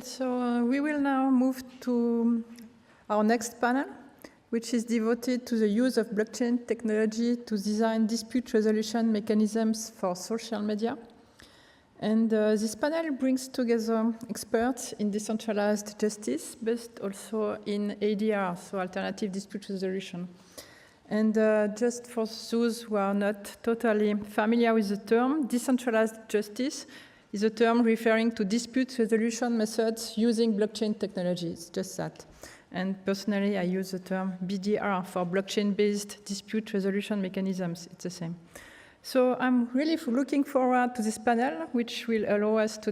so we will now move to our next panel, which is devoted to the use of blockchain technology to design dispute resolution mechanisms for social media. And this panel brings together experts in decentralized justice, but also in ADR, so alternative dispute resolution. And just for those who are not totally familiar with the term, decentralized justice is a term referring to dispute resolution methods using blockchain technologies, just that. And personally, I use the term BDR for blockchain-based dispute resolution mechanisms. It's the same. So I'm really looking forward to this panel, which will allow us to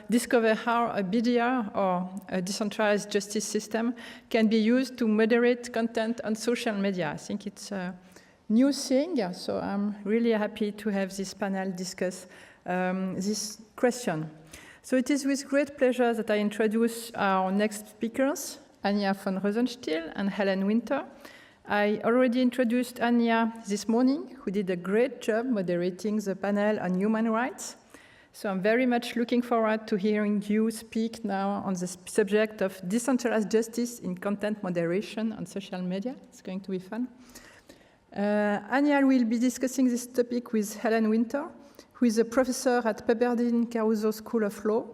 discover how a BDR or a decentralized justice system can be used to moderate content on social media. I think it's a new thing, so I'm really happy to have this panel discuss this question. So it is with great pleasure that I introduce our next speakers, Anja von Rosenstiel and Helen Winter. I already introduced Anja this morning, who did a great job moderating the panel on human rights. So I'm very much looking forward to hearing you speak now on the subject of decentralized justice in content moderation on social media. It's going to be fun. Anja will be discussing this topic with Helen Winter, who is a professor at Pepperdine Caruso School of Law.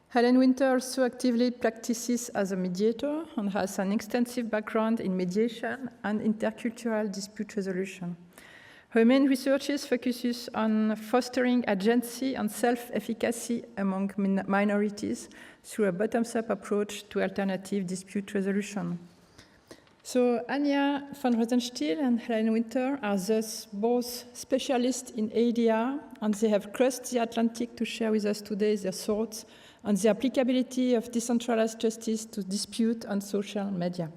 Helen Winter also actively practices as a mediator and has an extensive background in mediation and intercultural dispute resolution. Her main research focuses on fostering agency and self-efficacy among minorities through a bottoms-up approach to alternative dispute resolution. So Anja von Rosenstiel and Helen Winter are thus both specialists in ADR, and they have crossed the Atlantic to share with us today their thoughts on the applicability of decentralized justice to dispute on social media.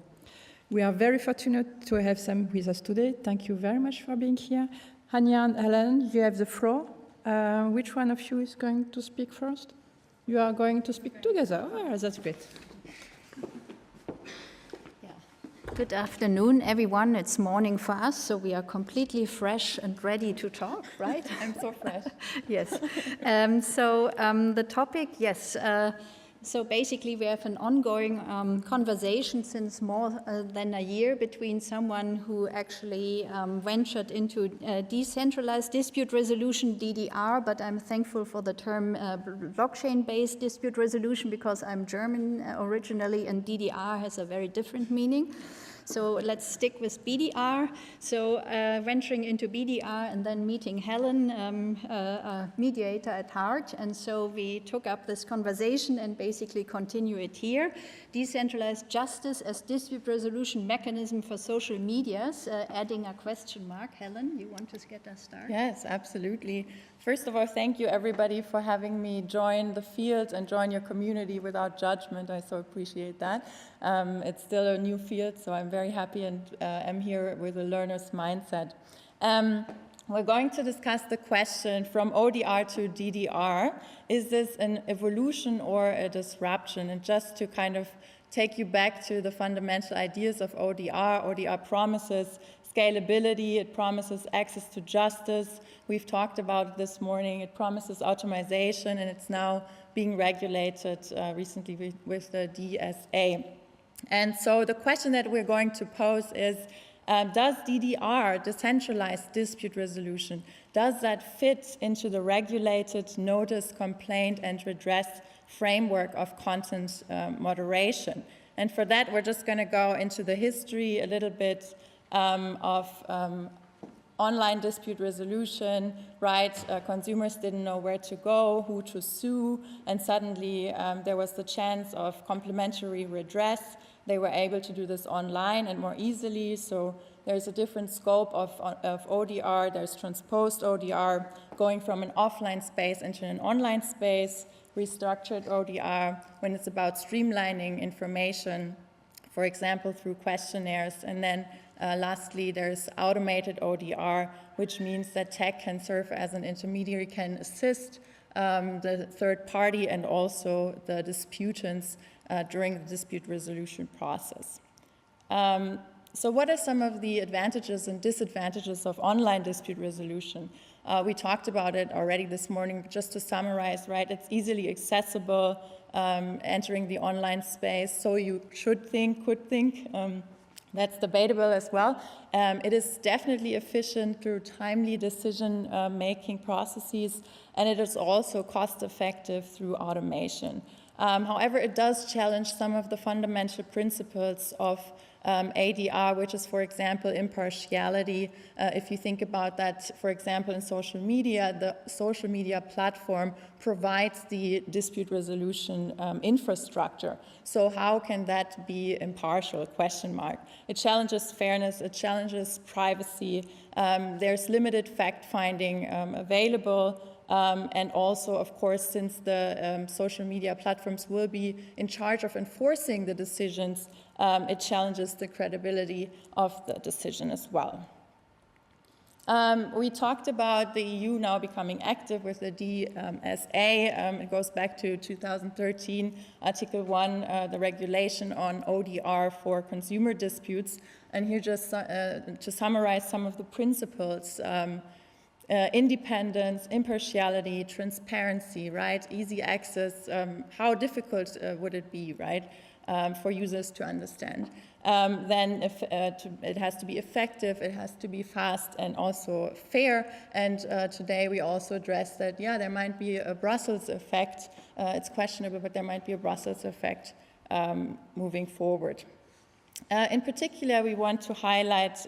We are very fortunate to have them with us today. Thank you very much for being here. Anja and Helen, you have the floor. Which one of you is going to speak first? You are going to speak together. Oh, that's great. Good afternoon, everyone. It's morning for us, so we are completely fresh and ready to talk, right? I'm so fresh. Yes. The topic, yes. So basically, we have an ongoing conversation since more than a year between someone who actually ventured into decentralized dispute resolution, DDR, but I'm thankful for the term blockchain-based dispute resolution because I'm German originally, and DDR has a very different meaning. So let's stick with BDR. So venturing into BDR and then meeting Helen, a mediator at heart. And so we took up this conversation and basically continue it here. Decentralized justice as dispute resolution mechanism for social medias, adding a question mark. Helen, you want to get us started? Yes, absolutely. First of all, thank you everybody for having me join the field and join your community without judgment. I so appreciate that. It's still a new field, so I'm very happy and am here with a learner's mindset. We're going to discuss the question from ODR to DDR. Is this an evolution or a disruption? And just to kind of take you back to the fundamental ideas of ODR, ODR promises scalability, it promises access to justice. We've talked about it this morning. It promises automation, and it's now being regulated recently with the DSA. And so the question that we're going to pose is, does DDR, decentralized dispute resolution, does that fit into the regulated notice, complaint, and redress framework of content moderation? And for that, we're just going to go into the history a little bit of online dispute resolution, right? Consumers didn't know where to go, who to sue, and suddenly there was the chance of complementary redress. They were able to do this online and more easily, so there's a different scope of ODR. There's transposed ODR, going from an offline space into an online space, restructured ODR when it's about streamlining information, for example, through questionnaires, and then lastly, there's automated ODR, which means that tech can serve as an intermediary, can assist the third party and also the disputants during the dispute resolution process. So what are some of the advantages and disadvantages of online dispute resolution? We talked about it already this morning, but just to summarize, right, it's easily accessible, entering the online space, so you could think. That's debatable as well. It is definitely efficient through timely decision-making processes, and it is also cost-effective through automation. However, it does challenge some of the fundamental principles of ADR, which is, for example, impartiality. If you think about that, for example, in social media, the social media platform provides the dispute resolution infrastructure. So how can that be impartial? Question mark. It challenges fairness, it challenges privacy, there's limited fact-finding available, and also, of course, since the social media platforms will be in charge of enforcing the decisions, it challenges the credibility of the decision as well. We talked about the EU now becoming active with the DSA. It goes back to 2013, Article 1, the regulation on ODR for consumer disputes. And here just to summarize some of the principles, independence, impartiality, transparency, right? Easy access, how difficult would it be, right, for users to understand? Then it has to be effective, it has to be fast and also fair. And today we also addressed that, yeah, there might be a Brussels effect. It's questionable, but there might be a Brussels effect moving forward. In particular, we want to highlight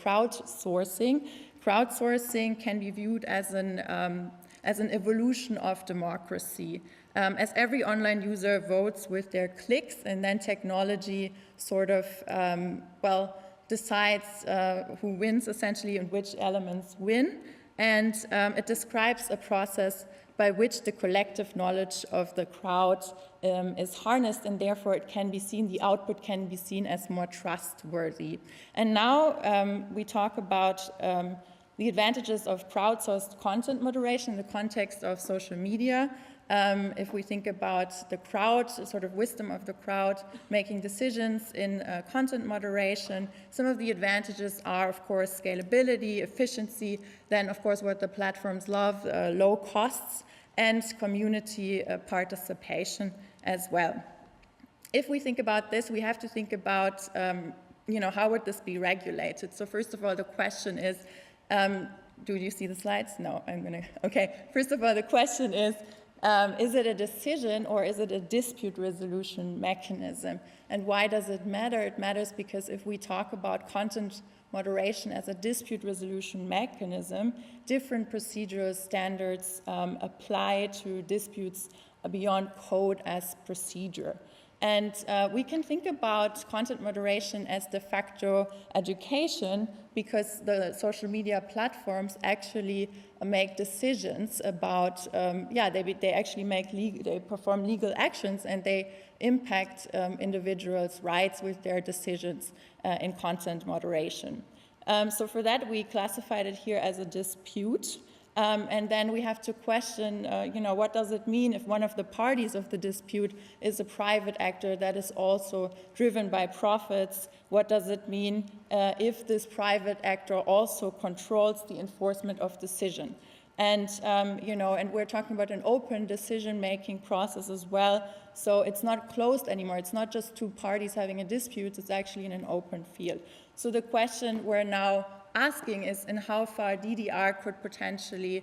crowdsourcing. Crowdsourcing can be viewed as an evolution of democracy. As every online user votes with their clicks, and then technology sort of, decides who wins essentially and which elements win. And it describes a process by which the collective knowledge of the crowd is harnessed, and therefore it can be seen, the output can be seen as more trustworthy. And now we talk about the advantages of crowdsourced content moderation in the context of social media. If we think about the crowd, sort of wisdom of the crowd making decisions in content moderation, some of the advantages are, of course, scalability, efficiency, then, of course, what the platforms love, low costs, and community participation as well. If we think about this, we have to think about, how would this be regulated? So first of all, the question is, do you see the slides? No, okay. First of all, the question is it a decision or is it a dispute resolution mechanism? And why does it matter? It matters because if we talk about content moderation as a dispute resolution mechanism, different procedural standards apply to disputes beyond code as procedure. And we can think about content moderation as de facto education because the social media platforms actually make decisions about, they perform legal actions and they impact individuals' rights with their decisions in content moderation. So for that, we classified it here as a dispute. And then we have to question, what does it mean if one of the parties of the dispute is a private actor that is also driven by profits? What does it mean if this private actor also controls the enforcement of decision? And, and we're talking about an open decision-making process as well. So it's not closed anymore. It's not just two parties having a dispute. It's actually in an open field. So the question we're now asking is in how far DDR could potentially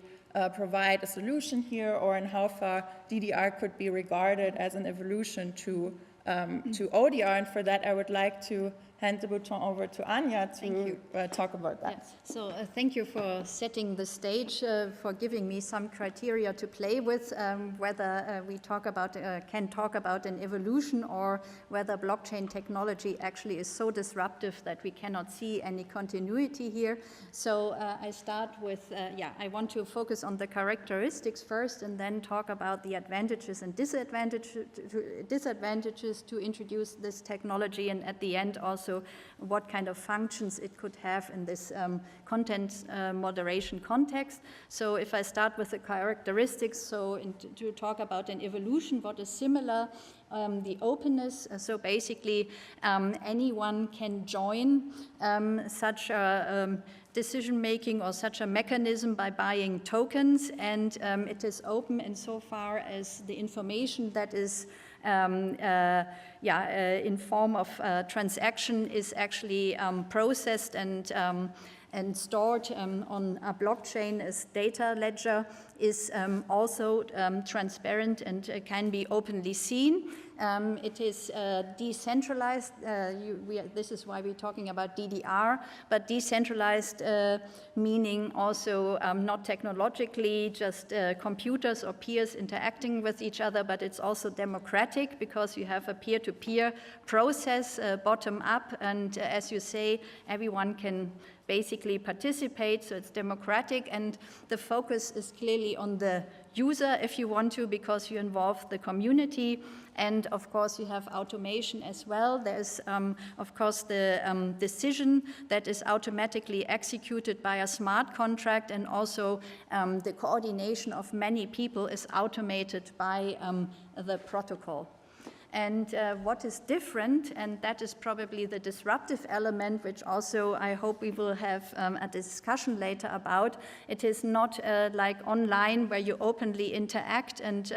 provide a solution here, or in how far DDR could be regarded as an evolution to ODR. And for that, I would like to hand the baton over to Anja to talk about that. Yes. So thank you for setting the stage, for giving me some criteria to play with, whether we can talk about an evolution or whether blockchain technology actually is so disruptive that we cannot see any continuity here. So I start with, I want to focus on the characteristics first and then talk about the advantages and disadvantages to introduce this technology, and at the end also also what kind of functions it could have in this content moderation context. So if I start with the characteristics, so to talk about an evolution, what is similar, the openness, so basically anyone can join such a decision-making or such a mechanism by buying tokens, and it is open insofar as the information that is in form of transaction is actually processed and stored on a blockchain as data ledger is also transparent and can be openly seen. It is decentralized. This is why we're talking about DDR, but decentralized meaning also not technologically just computers or peers interacting with each other, but it's also democratic because you have a peer-to-peer process, bottom-up, and as you say, everyone can basically participate, so it's democratic, and the focus is clearly on the user, if you want to, because you involve the community, and of course you have automation as well. There's of course the decision that is automatically executed by a smart contract, and also the coordination of many people is automated by the protocol. And what is different, and that is probably the disruptive element, which also I hope we will have a discussion later about, it is not like online where you openly interact and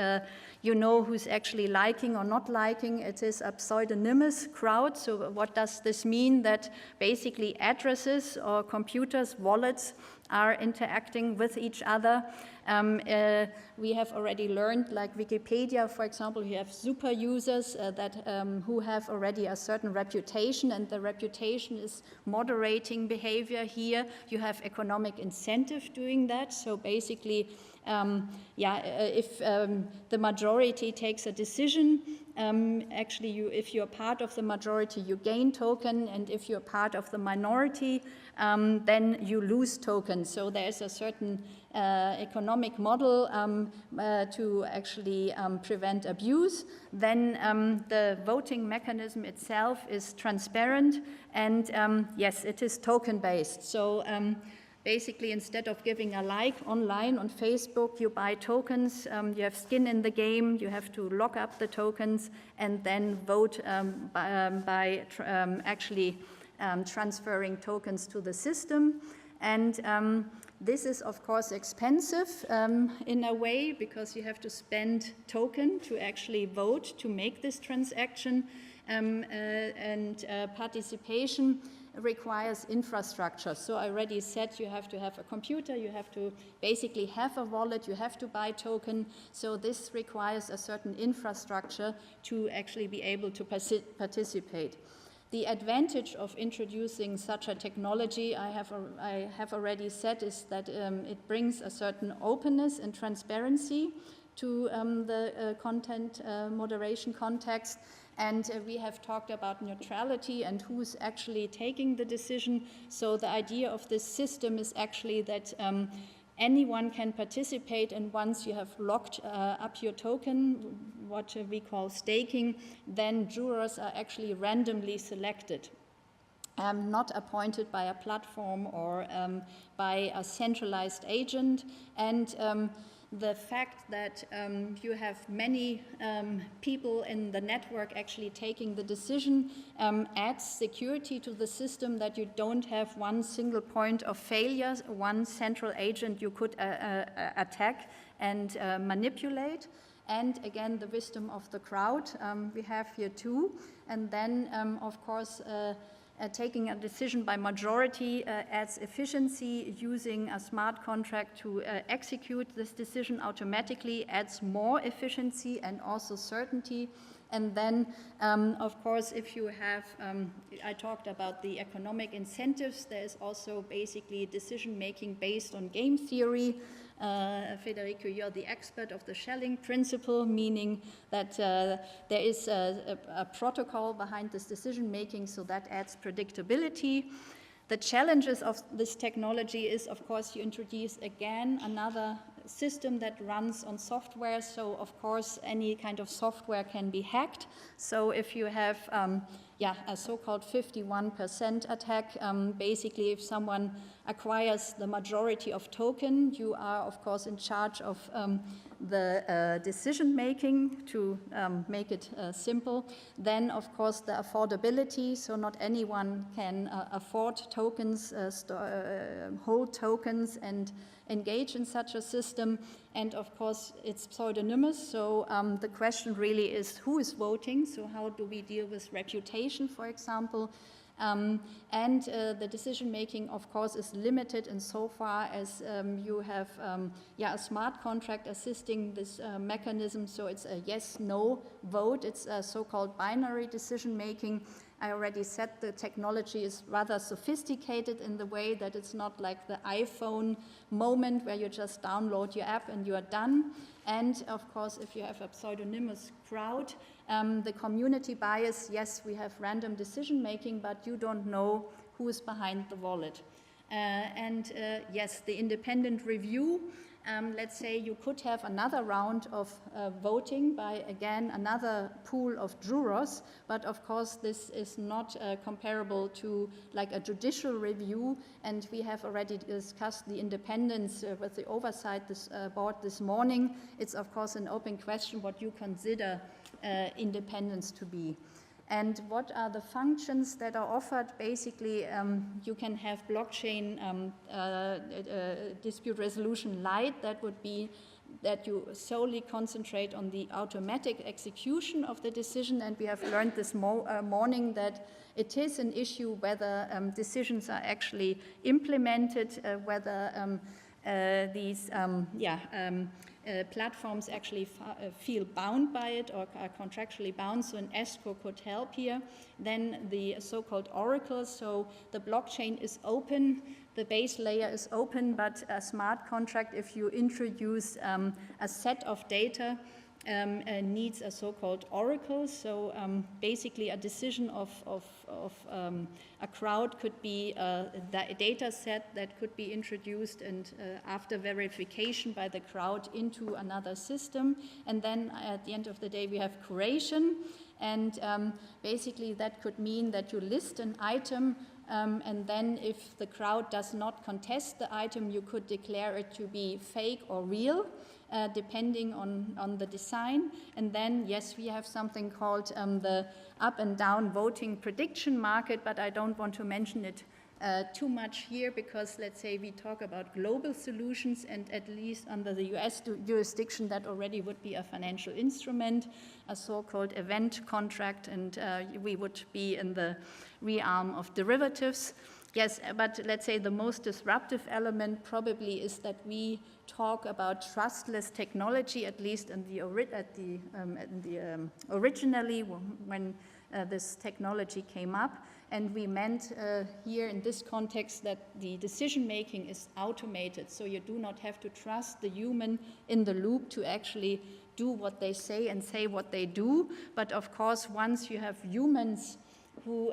you know who's actually liking or not liking. It is a pseudonymous crowd. So what does this mean? That basically addresses or computers, wallets, are interacting with each other. We have already learned, like Wikipedia, for example, you have super users who have already a certain reputation, and the reputation is moderating behavior here. You have economic incentive doing that. So basically, if the majority takes a decision, actually, if you're part of the majority, you gain token, and if you're part of the minority, then you lose tokens. So there's a certain economic model to actually prevent abuse. Then the voting mechanism itself is transparent, and yes, it is token-based. So basically, instead of giving a like online on Facebook, you buy tokens, you have skin in the game, you have to lock up the tokens, and then vote by actually transferring tokens to the system. And this is, of course, expensive in a way, because you have to spend token to actually vote to make this transaction, and participation requires infrastructure. So I already said you have to have a computer, you have to basically have a wallet, you have to buy token. So this requires a certain infrastructure to actually be able to participate. The advantage of introducing such a technology, I have already said, is that it brings a certain openness and transparency to the content moderation context. And we have talked about neutrality and who's actually taking the decision. So the idea of this system is actually that anyone can participate, and once you have locked up your token, what we call staking, then jurors are actually randomly selected. Not appointed by a platform or by a centralized agent. And the fact that you have many people in the network actually taking the decision adds security to the system, that you don't have one single point of failure, one central agent you could attack and manipulate. And again, the wisdom of the crowd we have here too. And then, of course, taking a decision by majority adds efficiency. Using a smart contract to execute this decision automatically adds more efficiency and also certainty. And then, of course, if you have, I talked about the economic incentives, there is also basically decision-making based on game theory. Federico, you're the expert of the Schelling principle, meaning that there is a protocol behind this decision-making, so that adds predictability. The challenges of this technology is, of course, you introduce again another system that runs on software, so of course any kind of software can be hacked. So if you have a so-called 51% attack. Basically, if someone acquires the majority of token, you are, of course, in charge of the decision-making, to make it simple. Then, of course, the affordability, so not anyone can afford tokens, hold tokens, and engage in such a system. And of course, it's pseudonymous, so the question really is who is voting, so how do we deal with reputation, for example. And the decision-making, of course, is limited insofar as you have a smart contract assisting this mechanism, so it's a yes-no vote. It's a so-called binary decision-making. I already said the technology is rather sophisticated in the way that it's not like the iPhone moment where you just download your app and you are done. And of course, if you have a pseudonymous crowd, the community bias, yes, we have random decision making, but you don't know who is behind the wallet. Yes, the independent review. Let's say you could have another round of voting by, again, another pool of jurors, but of course this is not comparable to like a judicial review, and we have already discussed the independence with the oversight board this morning. It's of course an open question what you consider independence to be. And what are the functions that are offered? Basically, you can have blockchain dispute resolution light. That would be that you solely concentrate on the automatic execution of the decision. And we have learned this morning that it is an issue whether decisions are actually implemented, whether these platforms actually feel bound by it or are contractually bound, so an escrow could help here. Then the so-called oracles, so the blockchain is open, the base layer is open, but a smart contract, if you introduce a set of data, needs a so-called oracle. So basically a decision of a crowd could be a data set that could be introduced and after verification by the crowd into another system. And then at the end of the day we have curation, and basically that could mean that you list an item and then if the crowd does not contest the item, you could declare it to be fake or real. Depending on the design. And then, yes, we have something called the up and down voting prediction market, but I don't want to mention it too much here because, let's say, we talk about global solutions, and at least under the US jurisdiction, that already would be a financial instrument, a so-called event contract, and we would be in the realm of derivatives. Yes, but let's say the most disruptive element probably is that we talk about trustless technology, at least in originally when this technology came up. And we meant here in this context that the decision making is automated, so you do not have to trust the human in the loop to actually do what they say and say what they do. But of course, once you have humans who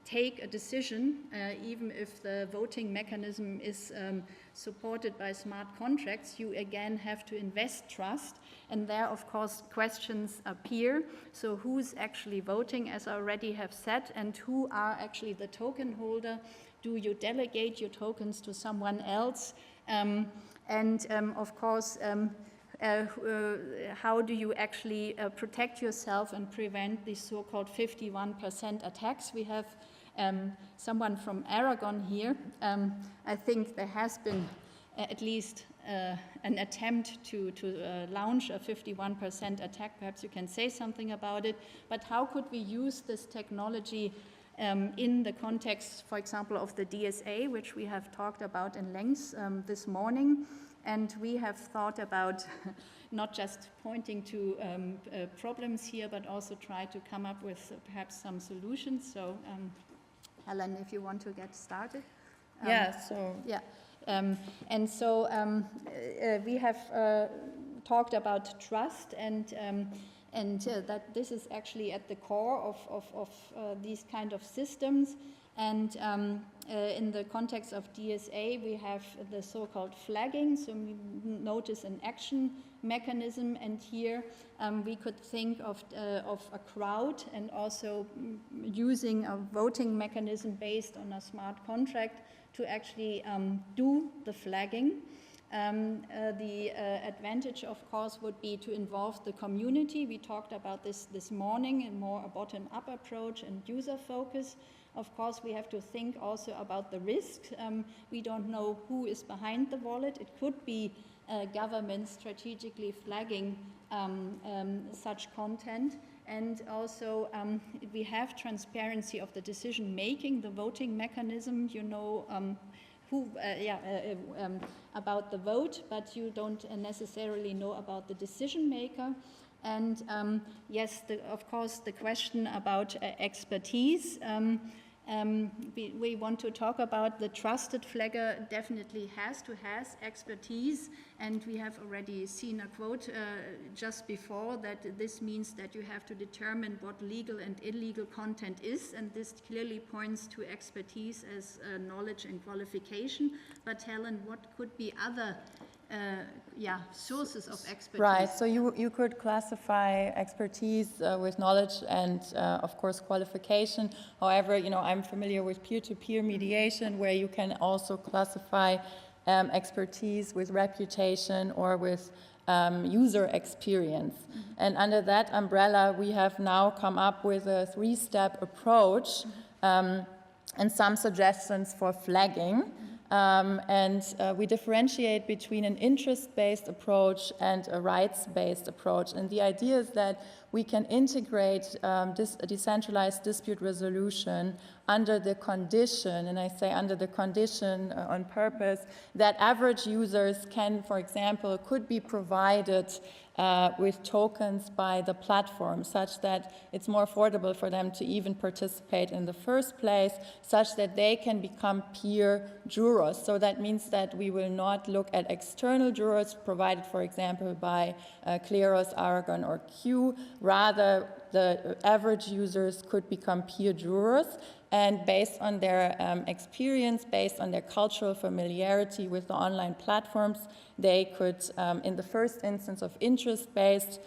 take a decision, even if the voting mechanism is supported by smart contracts, you again have to invest trust. And there, of course, questions appear. So who's actually voting, as I already have said, and who are actually the token holder? Do you delegate your tokens to someone else? Of course, how do you actually protect yourself and prevent these so-called 51% attacks? We have someone from Aragon here. I think there has been at least an attempt to launch a 51% attack. Perhaps you can say something about it. But how could we use this technology in the context, for example, of the DSA, which we have talked about in length this morning? And we have thought about not just pointing to problems here, but also try to come up with perhaps some solutions. So, Helen, if you want to get started. We have talked about trust and that this is actually at the core of these kind of systems. And in the context of DSA, we have the so-called flagging, so we notice an action mechanism, and here we could think of a crowd and also using a voting mechanism based on a smart contract to actually do the flagging. The advantage, of course, would be to involve the community. We talked about this morning, and more a bottom-up approach and user focus. Of course, we have to think also about the risk. We don't know who is behind the wallet. It could be governments strategically flagging such content. And also, we have transparency of the decision-making, the voting mechanism, you know, about the vote, but you don't necessarily know about the decision maker. And yes, of course, the question about expertise. We want to talk about the trusted flagger definitely has expertise, and we have already seen a quote just before that this means that you have to determine what legal and illegal content is, and this clearly points to expertise as knowledge and qualification. But Helen, what could be other sources of expertise? Right, so you could classify expertise with knowledge and, of course, qualification. However, you know, I'm familiar with peer-to-peer mediation, where you can also classify expertise with reputation or with user experience. Mm-hmm. And under that umbrella, we have now come up with a 3-step approach and some suggestions for flagging. We differentiate between an interest-based approach and a rights-based approach. And the idea is that we can integrate decentralized dispute resolution under the condition, and I say under the condition on purpose, that average users can, for example, could be provided with tokens by the platform, such that it's more affordable for them to even participate in the first place, such that they can become peer jurors. So that means that we will not look at external jurors provided, for example, by Kleros, Aragon, or Q. Rather, the average users could become peer jurors, and based on their experience, based on their cultural familiarity with the online platforms, they could, in the first instance of interest-based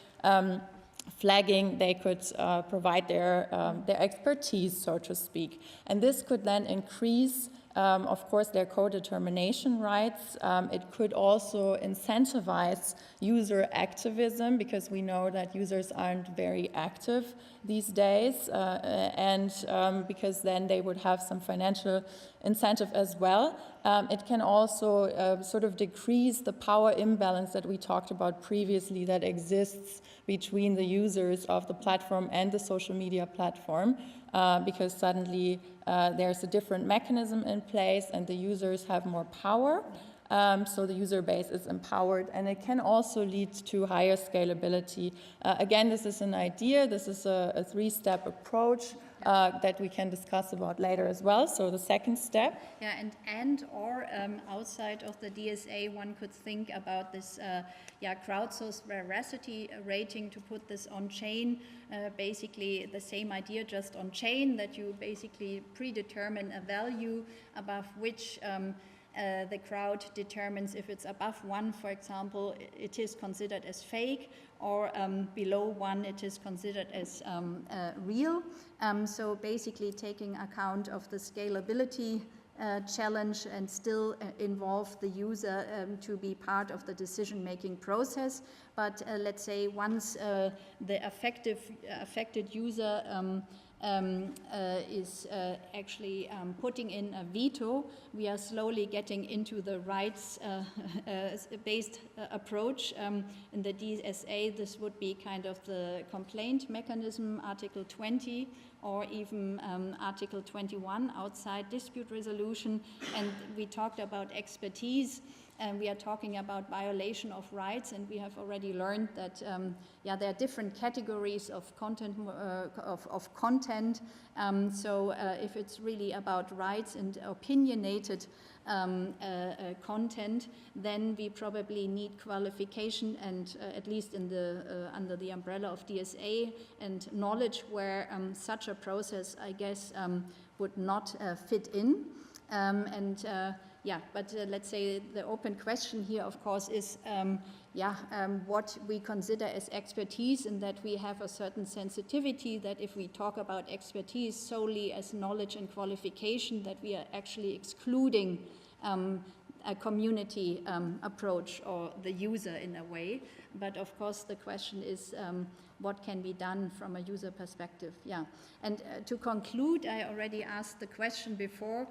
flagging, they could provide their expertise, so to speak. And this could then increase, of course, their co-determination rights. It could also incentivize user activism, because we know that users aren't very active these days, and because then they would have some financial incentive as well. It can also sort of decrease the power imbalance that we talked about previously that exists between the users of the platform and the social media platform, because suddenly there's a different mechanism in place and the users have more power. So the user base is empowered, and it can also lead to higher scalability. Again, this is an idea. This is a 3-step approach that we can discuss about later as well. So the second step. Yeah, and/or outside of the DSA, one could think about this crowdsourced veracity rating to put this on chain. Basically the same idea, just on chain, that you basically predetermine a value above which the crowd determines if it's above 1, for example, it is considered as fake, or below 1, it is considered as real. So basically taking account of the scalability challenge and still involve the user to be part of the decision-making process. But let's say once the affected user is actually putting in a veto, we are slowly getting into the rights-based approach. In the DSA, this would be kind of the complaint mechanism, Article 20, or even Article 21, outside dispute resolution. And we talked about expertise, and we are talking about violation of rights, and we have already learned that there are different categories of content. So if it's really about rights and opinionated content, then we probably need qualification, and at least in the under the umbrella of DSA, and knowledge, where such a process, I guess, would not fit in. Let's say the open question here, of course, is what we consider as expertise, and that we have a certain sensitivity that if we talk about expertise solely as knowledge and qualification, that we are actually excluding a community approach or the user in a way. But of course the question is what can be done from a user perspective. And to conclude, I already asked the question before,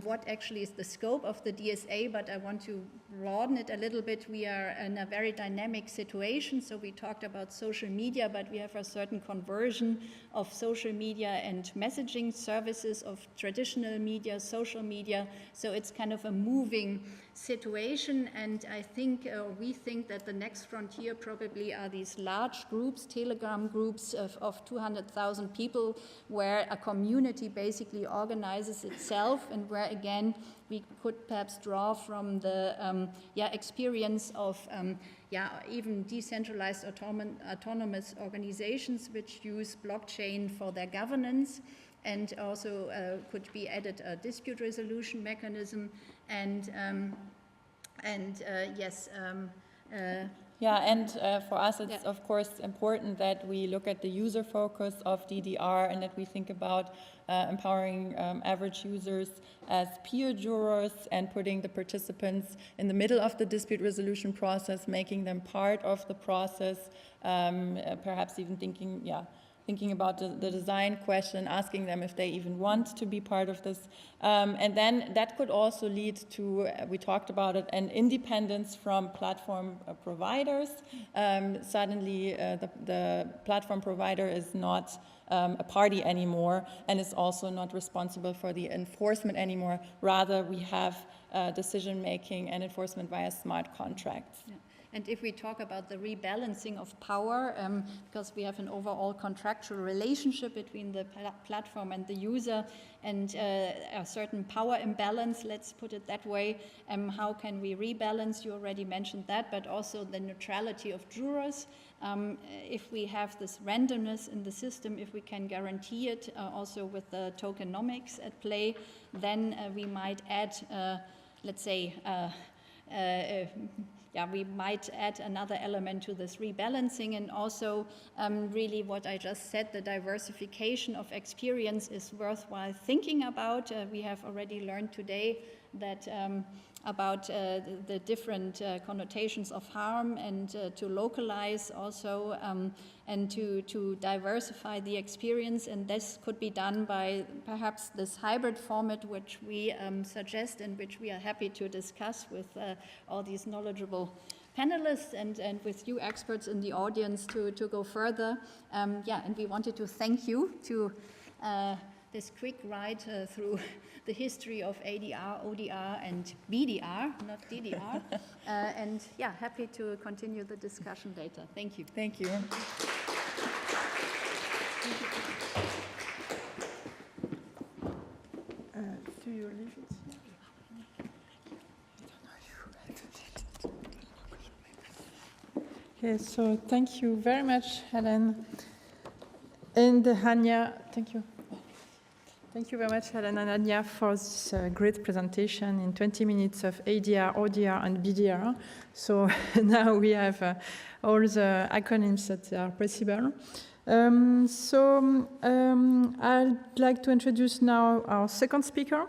what actually is the scope of the DSA, but I want to broaden it a little bit. We are in a very dynamic situation, so we talked about social media, but we have a certain conversion of social media and messaging services, of traditional media, social media, so it's kind of a moving situation, and I think, we think that the next frontier probably are these large groups, Telegram groups of 200,000 people, where a community basically organizes itself, and where again we could perhaps draw from the experience of even decentralized autonomous organizations which use blockchain for their governance, and also could be added a dispute resolution mechanism, and for us it's of course important that we look at the user focus of DDR, and that we think about empowering average users as peer jurors and putting the participants in the middle of the dispute resolution process, making them part of the process, perhaps even thinking about the design question, asking them if they even want to be part of this. And then that could also lead to, we talked about it, an independence from platform providers. Suddenly the platform provider is not a party anymore, and is also not responsible for the enforcement anymore. Rather, we have decision making and enforcement via smart contracts. Yeah. And if we talk about the rebalancing of power, because we have an overall contractual relationship between the platform and the user, and a certain power imbalance, let's put it that way, how can we rebalance? You already mentioned that, but also the neutrality of jurors. If we have this randomness in the system, if we can guarantee it also with the tokenomics at play, then we might add, we might add another element to this rebalancing, and also really what I just said, the diversification of experience is worthwhile thinking about. We have already learned today that about the different connotations of harm, and to localize also, and to diversify the experience, and this could be done by perhaps this hybrid format which we suggest, and which we are happy to discuss with all these knowledgeable panelists and with you experts in the audience to go further. And we wanted to thank you to this quick ride through the history of ADR, ODR, and BDR, not DDR. And happy to continue the discussion later. Thank you. Thank you. Do you leave it? Okay, so thank you very much, Helen. And Anja, thank you. Thank you very much, Helen and Anja, for this great presentation in 20 minutes of ADR, ODR, and BDR. So now we have all the acronyms that are possible. I'd like to introduce now our second speaker.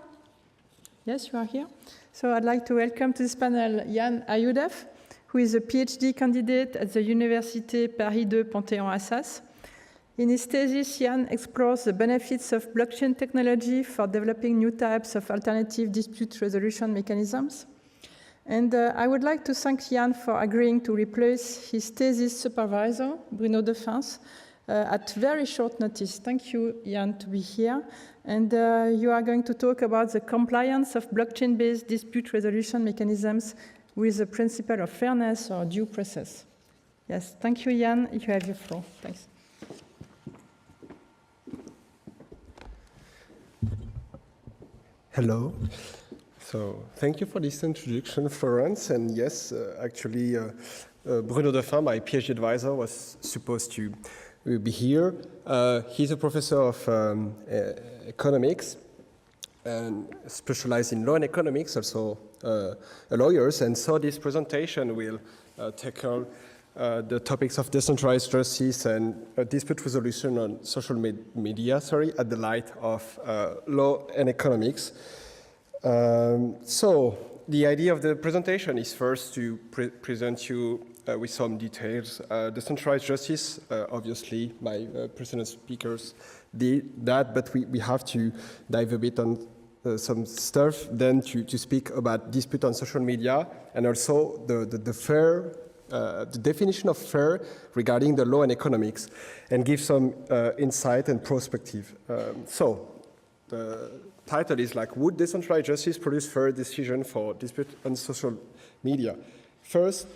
Yes, you are here. So I'd like to welcome to this panel Yann Aouidef, who is a PhD candidate at the Université Paris 2 Panthéon-Assas. In his thesis, Yann explores the benefits of blockchain technology for developing new types of alternative dispute resolution mechanisms. And I would like to thank Yann for agreeing to replace his thesis supervisor, Bruno Defens, at very short notice. Thank you, Yann, to be here. And you are going to talk about the compliance of blockchain-based dispute resolution mechanisms with the principle of fairness or due process. Yes, thank you, Yann. You have your floor. Thanks. Hello. So thank you for this introduction, Florence. And yes, actually, Bruno Defens, my PhD advisor, was supposed to be here. He's a professor of economics and specialized in law and economics, also lawyers. And so this presentation will tackle the topics of decentralized justice and dispute resolution on social media, at the light of law and economics. So the idea of the presentation is first to present you with some details. Decentralized justice, obviously, my precedent speakers did that, but we have to dive a bit on some stuff, then to speak about dispute on social media, and also the definition of fair regarding the law and economics, and give some insight and perspective. So the title is like, would decentralized justice produce fair decision for dispute on social media? First,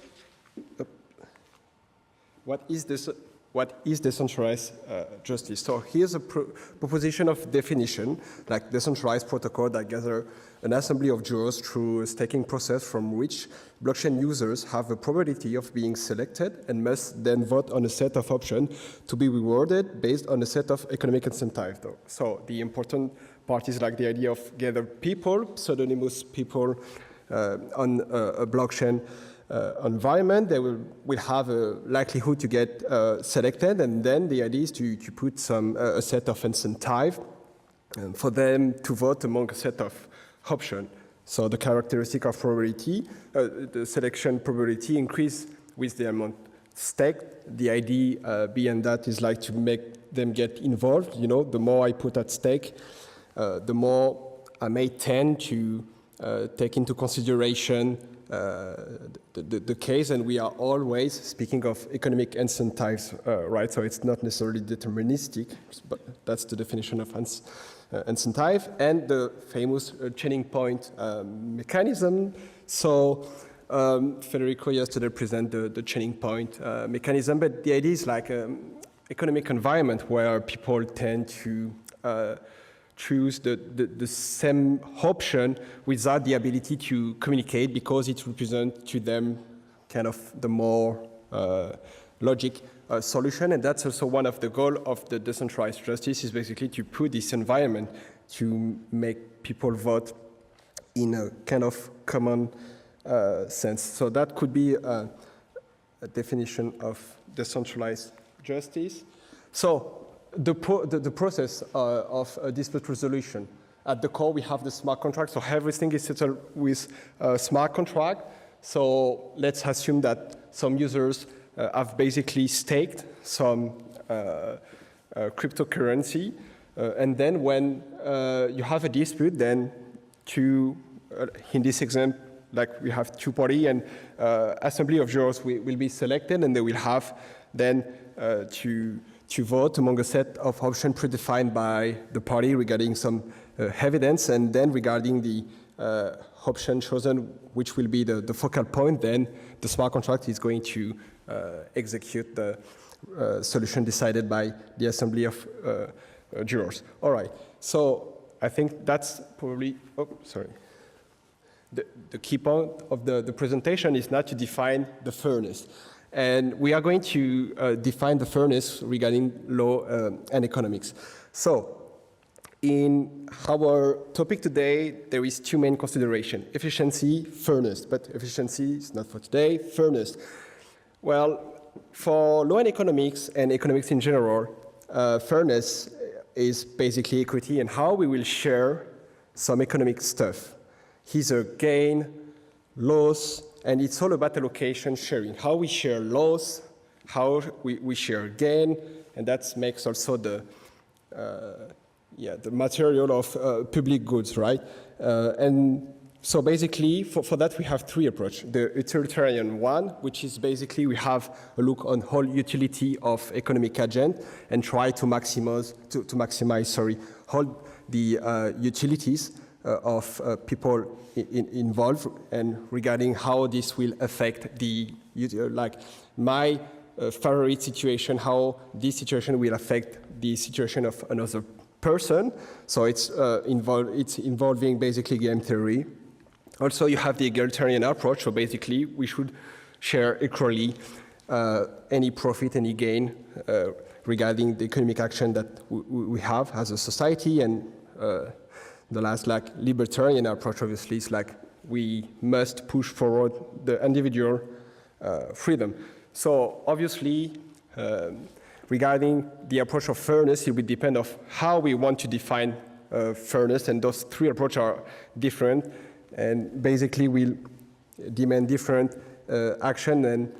what is decentralized justice? So here's a proposition of definition, like decentralized protocol that gather an assembly of jurors through a staking process from which blockchain users have a probability of being selected and must then vote on a set of options to be rewarded based on a set of economic incentives. So the important part is like the idea of gather people, pseudonymous people on a blockchain environment. They will have a likelihood to get selected, and then the idea is to put a set of incentive for them to vote among a set of options. So the characteristic of probability, the selection probability increase with the amount staked. The idea behind that is like to make them get involved. You know, the more I put at stake, the more I may tend to take into consideration the case, and we are always speaking of economic incentives, right? So it's not necessarily deterministic, but that's the definition of incentive, and the famous chaining point mechanism. So Federico yesterday presented the chaining point mechanism, but the idea is like an economic environment where people tend to choose the same option without the ability to communicate, because it represents to them kind of the more logic solution. And that's also one of the goals of the decentralized justice, is basically to put this environment to make people vote in a kind of common sense. So that could be a definition of decentralized justice. So the process of dispute resolution. At the core, we have the smart contract, so everything is settled with a smart contract. So let's assume that some users have basically staked some cryptocurrency, and then when you have a dispute, then in this example, like we have two parties, and assembly of jurors will be selected, and they will have then to vote among a set of options predefined by the party regarding some evidence, and then regarding the option chosen, which will be the focal point, then the smart contract is going to execute the solution decided by the assembly of jurors. All right, so I think that's probably, the key point of the presentation is not to define the fairness. And we are going to define the fairness regarding law and economics. So in our topic today, there is two main considerations: efficiency, fairness. But efficiency is not for today, fairness. Well, for law and economics in general, fairness is basically equity and how we will share some economic stuff. Either gain, loss, and it's all about allocation sharing, how we share loss, how we share gain, and that makes also the material of public goods, right? And so basically, for that, we have three approaches. The utilitarian one, which is basically we have a look on whole utility of economic agent and try to maximize all the utilities of people involved, and regarding how this will affect the, like my favorite situation, how this situation will affect the situation of another person. So it's involving basically game theory. Also, you have the egalitarian approach. So basically, we should share equally any profit, any gain regarding the economic action that we have as a society, and the last like libertarian approach, obviously, is like we must push forward the individual freedom. So obviously, regarding the approach of fairness, it will depend on how we want to define fairness, and those three approaches are different, and basically will demand different action and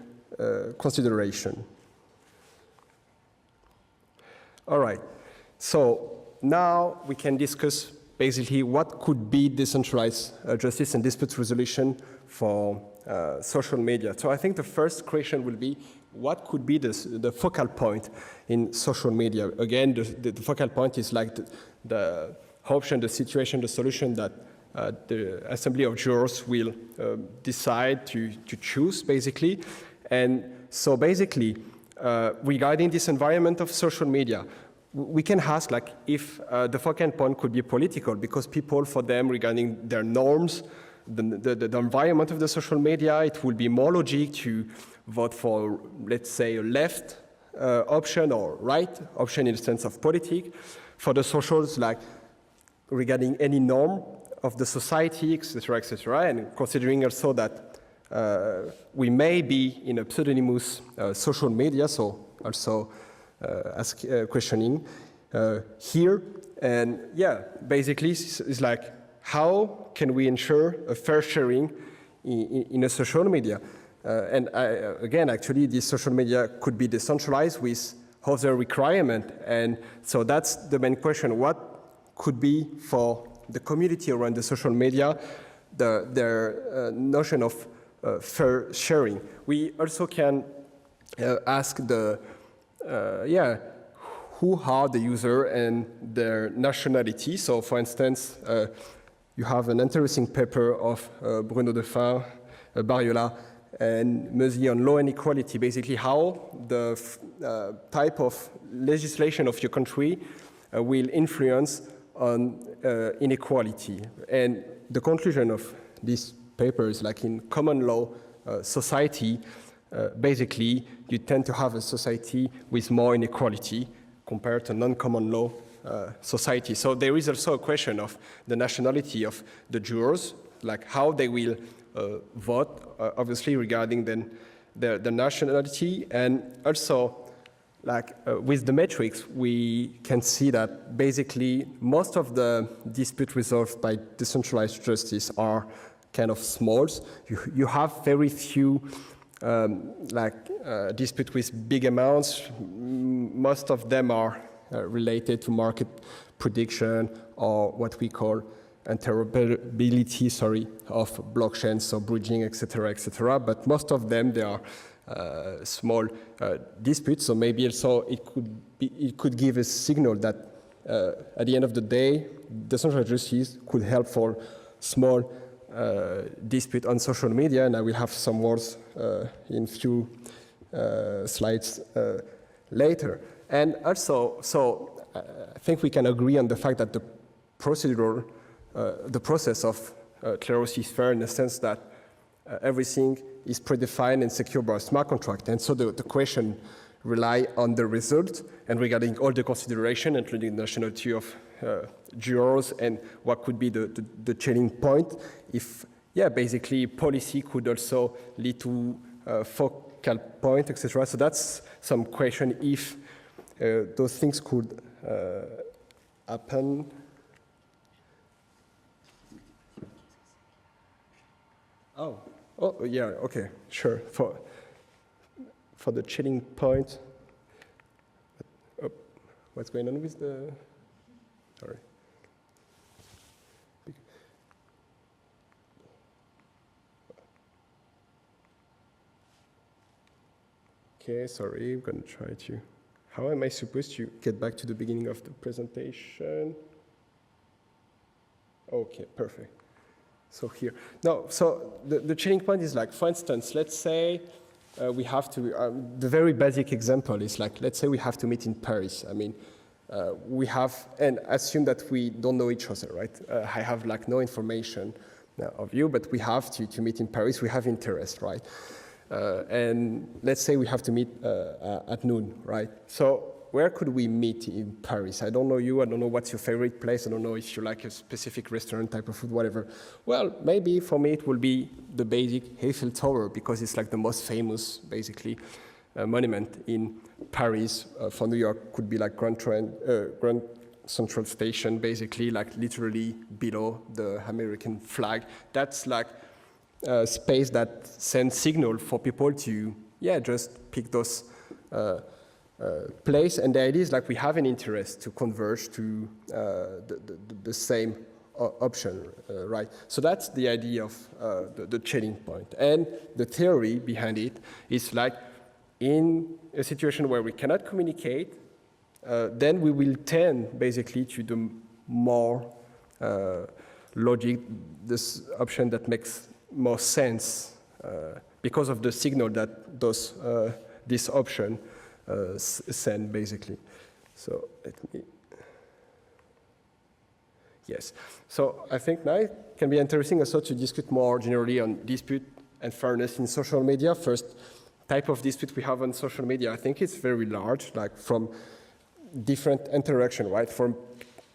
consideration. All right, so now we can discuss basically what could be decentralized justice and dispute resolution for social media. So I think the first question will be, what could be the focal point in social media? Again, the focal point is like the option, the situation, the solution that the Assembly of Jurors will decide to choose, basically. And so basically, regarding this environment of social media, we can ask like if the focal point could be political, because people, for them, regarding their norms, the environment of the social media, it will be more logic to vote for, let's say, a left option or right option in the sense of politics. For the socials, like regarding any norm of the society, etc., and considering also that we may be in a pseudonymous social media, so also questioning here. And yeah, basically it's like, how can we ensure a fair sharing in a social media? And again, actually, this social media could be decentralized with other requirement. And so that's the main question. What could be for the community around the social media, their notion of fair sharing? We also can ask who are the user and their nationality. So for instance, you have an interesting paper of Bruno Defin, Bariola, and Meuzy on law and equality, basically how the type of legislation of your country will influence on inequality. And the conclusion of this paper is like in common law society, basically you tend to have a society with more inequality compared to non-common law society. So there is also a question of the nationality of the jurors, like how they will vote, obviously regarding then their nationality. And also, like with the metrics, we can see that basically most of the disputes resolved by decentralized justice are kind of small. You have very few disputes with big amounts. Most of them are related to market prediction or what we call interoperability, of blockchains, so bridging, etc. But most of them, they are small disputes. So maybe also it could give a signal that at the end of the day, decentralized justice could help for small dispute on social media, and I will have some words in few slides later. And also, so I think we can agree on the fact that the process of Kleros is fair in the sense that everything is predefined and secured by a smart contract. And so the question rely on the result and regarding all the consideration, including the nationality of jurors and what could be the chaining point. If, basically policy could also lead to focal point, etc. So that's some question if those things could happen. Oh, yeah, okay, sure. For the chilling point, what's going on with the, sorry. Okay, sorry, I'm gonna try to, how am I supposed to get back to the beginning of the presentation? Okay, perfect. So here, no, so the chilling point is like, for instance, let's say we have to, the very basic example is like, let's say we have to meet in Paris. I mean, we have, and assume that we don't know each other, right? I have like no information of you, but we have to meet in Paris, we have interest, right? And let's say we have to meet at noon, right? So where could we meet in Paris? I don't know you, I don't know what's your favorite place, I don't know if you like a specific restaurant, type of food, whatever. Well, maybe for me it will be the basic Eiffel Tower, because it's like the most famous, basically, monument in Paris. For New York, could be like Grand Central Station, basically, like literally below the American flag. That's like a space that sends signal for people to, yeah, just pick those place, and the idea is like we have an interest to converge to the same option, right? So that's the idea of the chaining point. And the theory behind it is like, in a situation where we cannot communicate, then we will tend basically to the more logic, this option that makes more sense because of the signal that this option send, basically. So let me, yes. So I think now it can be interesting also to discuss more generally on dispute and fairness in social media. First type of dispute we have on social media, I think it's very large, like from different interaction, right? From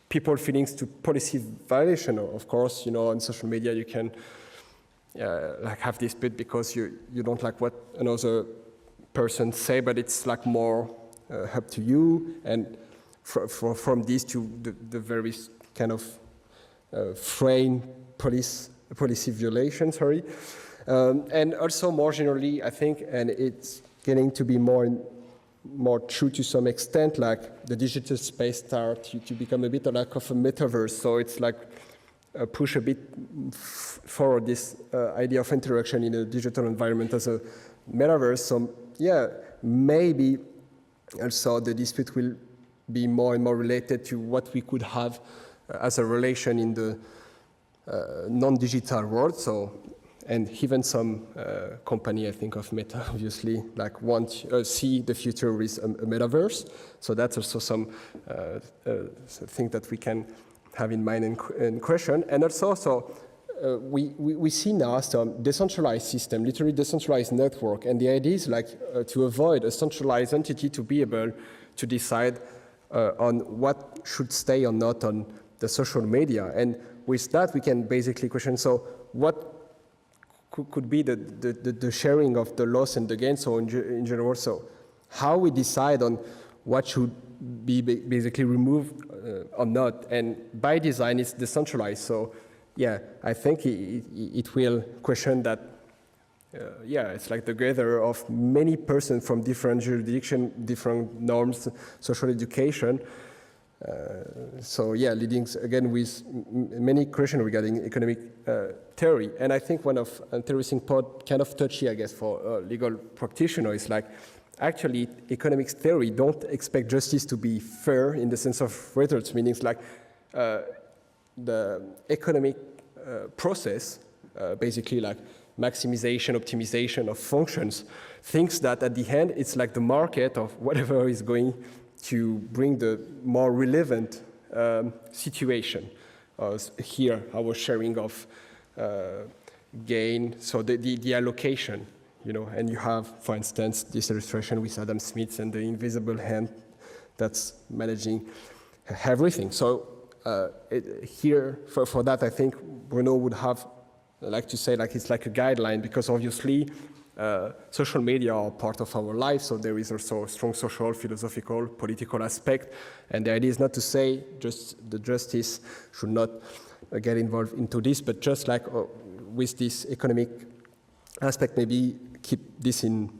people feelings to policy violation. Of course, you know, on social media you can like have dispute because you don't like what another person say, but it's like more up to you, and from this to the very kind of frame policy violation, sorry. And also more generally, I think, and it's getting to be more true to some extent, like the digital space starts to become a bit like of a metaverse. So it's like push a bit forward this idea of interaction in a digital environment as a metaverse. So yeah, maybe also the dispute will be more and more related to what we could have as a relation in the non-digital world. So, and even some company, I think of Meta, obviously, like want see the future with a metaverse. So that's also some thing that we can have in mind and question. And also, so we see now some decentralized system, literally decentralized network. And the idea is like to avoid a centralized entity to be able to decide on what should stay or not on the social media. And with that, we can basically question, so what could be the sharing of the loss and the gain, so in general, so how we decide on what should be basically removed or not, and by design it's decentralized. So yeah, I think it will question that, yeah, it's like the gather of many persons from different jurisdictions, different norms, social education. So yeah, leading again with many questions regarding economic theory. And I think one of interesting part, kind of touchy, I guess, for legal practitioners is like, actually, economics theory don't expect justice to be fair in the sense of results, meaning like the economic process, basically like maximization, optimization of functions, thinks that at the end, it's like the market of whatever is going to bring the more relevant situation. Here, our sharing of gain, so the allocation, you know, and you have, for instance, this illustration with Adam Smith and the invisible hand that's managing everything. So here, for that, I think Bruno would have like to say like it's like a guideline, because obviously social media are part of our life, so there is also a strong social, philosophical, political aspect. And the idea is not to say just the justice should not get involved into this, but just like with this economic aspect, maybe keep this in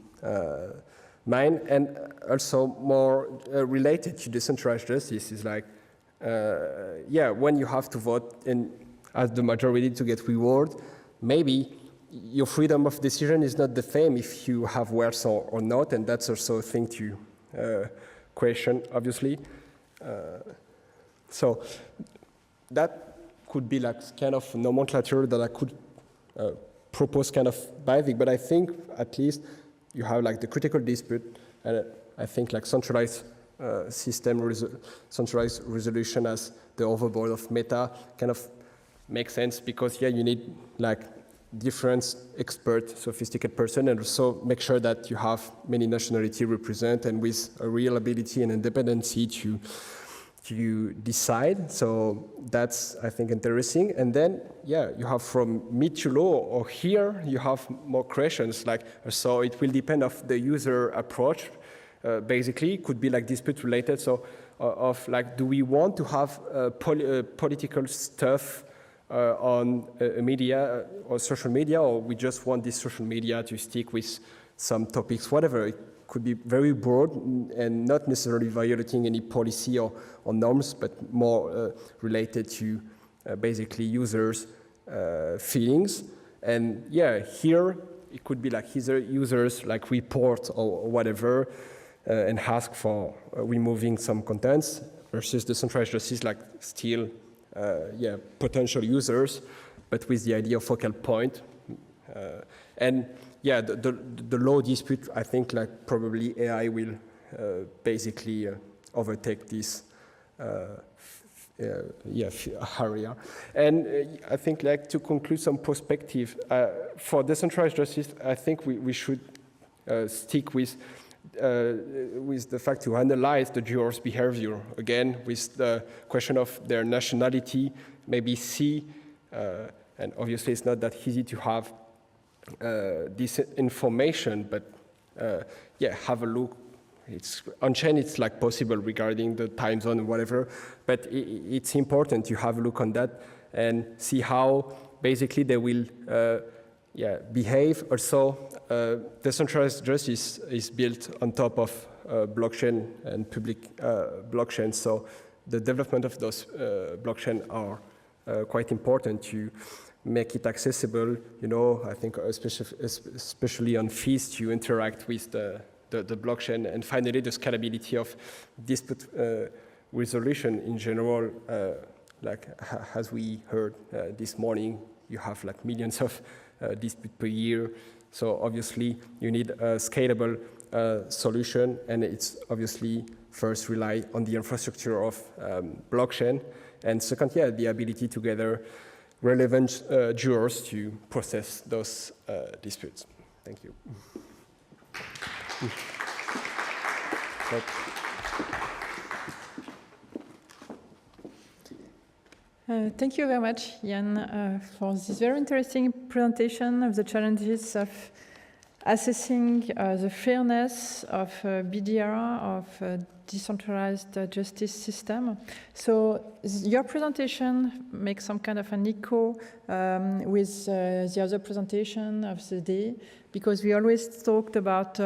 mind. And also more related to decentralized justice is like, yeah, when you have to vote and as the majority to get reward, maybe your freedom of decision is not the same if you have worse or not, and that's also a thing to question, obviously. So that could be like kind of nomenclature that I could propose kind of basic, but I think at least you have like the critical dispute, and I think like centralized system, centralized resolution as the overboard of Meta kind of makes sense, because yeah, you need like different expert, sophisticated person, and also make sure that you have many nationality represent and with a real ability and independency to decide. So that's, I think, interesting. And then, yeah, you have from mid to low, or here you have more questions. Like, so it will depend of the user approach. Basically, it could be like dispute related. So of like, do we want to have political stuff on media or social media, or we just want this social media to stick with some topics, whatever. It could be very broad and not necessarily violating any policy or norms, but more related to basically users' feelings. And yeah, here it could be like either users like report or whatever and ask for removing some contents versus decentralized justice like still potential users, but with the idea of focal point. And yeah, the law dispute, I think like probably AI will basically overtake this area. And I think like to conclude some perspective, for decentralized justice, I think we should stick with the fact to analyze the jurors' behavior, again, with the question of their nationality, maybe see, and obviously it's not that easy to have this information, but have a look. It's on-chain, it's like possible regarding the time zone and whatever, but it's important to have a look on that and see how basically they will behave. Also, decentralized justice is built on top of blockchain and public blockchain, so the development of those blockchain are quite important to make it accessible, you know, I think especially on fees to interact with the blockchain, and finally the scalability of dispute resolution in general, like as we heard this morning, you have like millions of disputes per year, so obviously you need a scalable solution, and it's obviously first rely on the infrastructure of blockchain, and second, the ability to gather relevant jurors to process those disputes. Thank you. Thank you very much, Yann, for this very interesting presentation of the challenges of assessing the fairness of BDR, of decentralized justice system. So your presentation makes some kind of an echo with the other presentation of the day, because we always talked about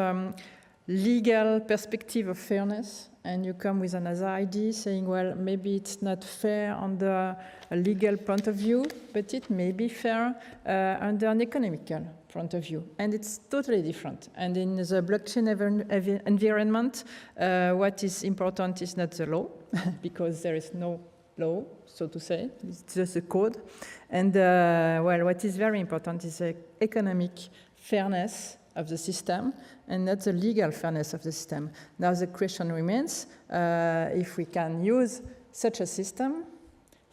legal perspective of fairness, and you come with another idea saying, well, maybe it's not fair under a legal point of view, but it may be fair under an economical point of view, and it's totally different. And in the blockchain environment, what is important is not the law, because there is no law, so to say, it's just a code. And what is very important is the economic fairness of the system, and not the legal fairness of the system. Now the question remains, if we can use such a system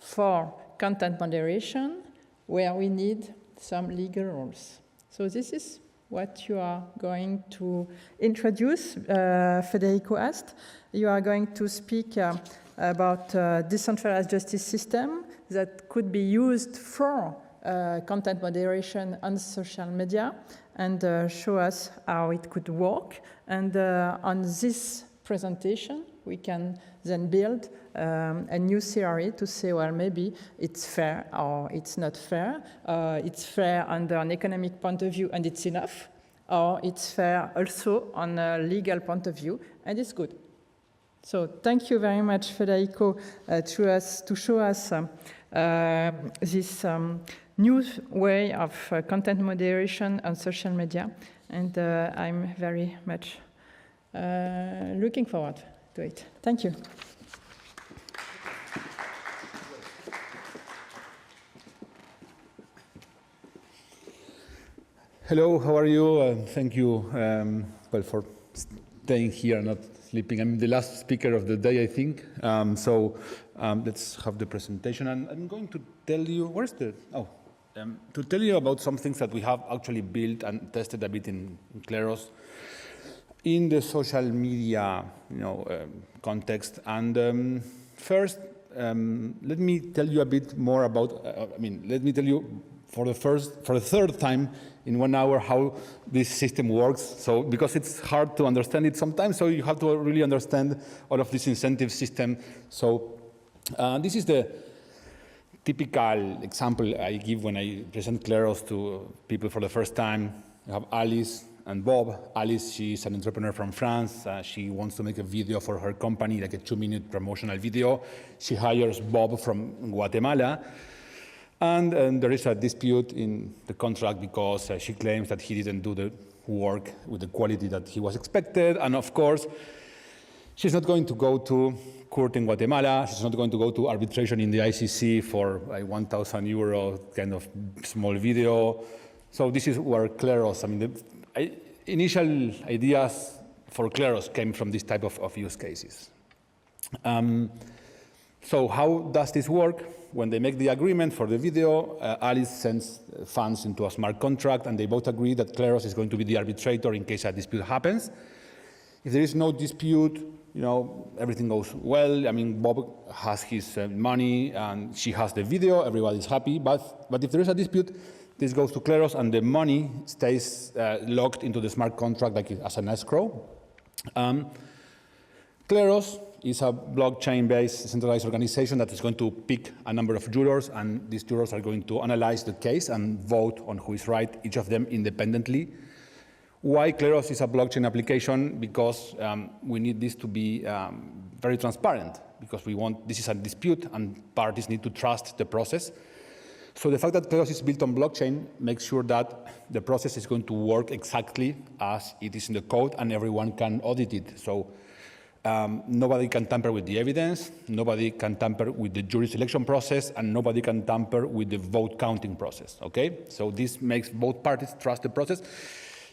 for content moderation, where we need some legal rules. So this is what you are going to introduce, Federico Ast. You are going to speak about decentralized justice system that could be used for content moderation on social media, and show us how it could work. And on this presentation, we can then build a new theory to say, well, maybe it's fair or it's not fair. It's fair under an economic point of view, and it's enough. Or it's fair also on a legal point of view, and it's good. So thank you very much, Federico, to show us this new way of content moderation on social media, and I'm very much looking forward to it. Thank you. Hello, how are you? Thank you for staying here, not sleeping. I'm the last speaker of the day, I think. Let's have the presentation. And I'm going to tell you, where's the, to tell you about some things that we have actually built and tested a bit in Kleros in the social media context. And first, let me tell you a bit more about, let me tell you for the third time in 1 hour how this system works. So, because it's hard to understand it sometimes, so you have to really understand all of this incentive system. So, this is the typical example I give when I present Kleros to people for the first time. You have Alice and Bob. Alice, she's an entrepreneur from France. She wants to make a video for her company, like a 2-minute promotional video. She hires Bob from Guatemala. And there is a dispute in the contract because she claims that he didn't do the work with the quality that he was expected. And of course, she's not going to go to court in Guatemala. She's not going to go to arbitration in the ICC for a 1,000 euro kind of small video. So this is where Kleros, the initial ideas for Kleros came from this type of use cases. So how does this work? When they make the agreement for the video, Alice sends funds into a smart contract, and they both agree that Kleros is going to be the arbitrator in case a dispute happens. If there is no dispute, everything goes well. Bob has his money, and she has the video. Everybody's happy. But if there is a dispute, this goes to Kleros, and the money stays locked into the smart contract like as an escrow. Kleros is a blockchain-based centralized organization that is going to pick a number of jurors, and these jurors are going to analyze the case and vote on who is right, each of them independently. Why Kleros is a blockchain application? Because we need this to be very transparent, because this is a dispute and parties need to trust the process. So the fact that Kleros is built on blockchain makes sure that the process is going to work exactly as it is in the code and everyone can audit it. So nobody can tamper with the evidence, nobody can tamper with the jury selection process, and nobody can tamper with the vote counting process, okay? So this makes both parties trust the process.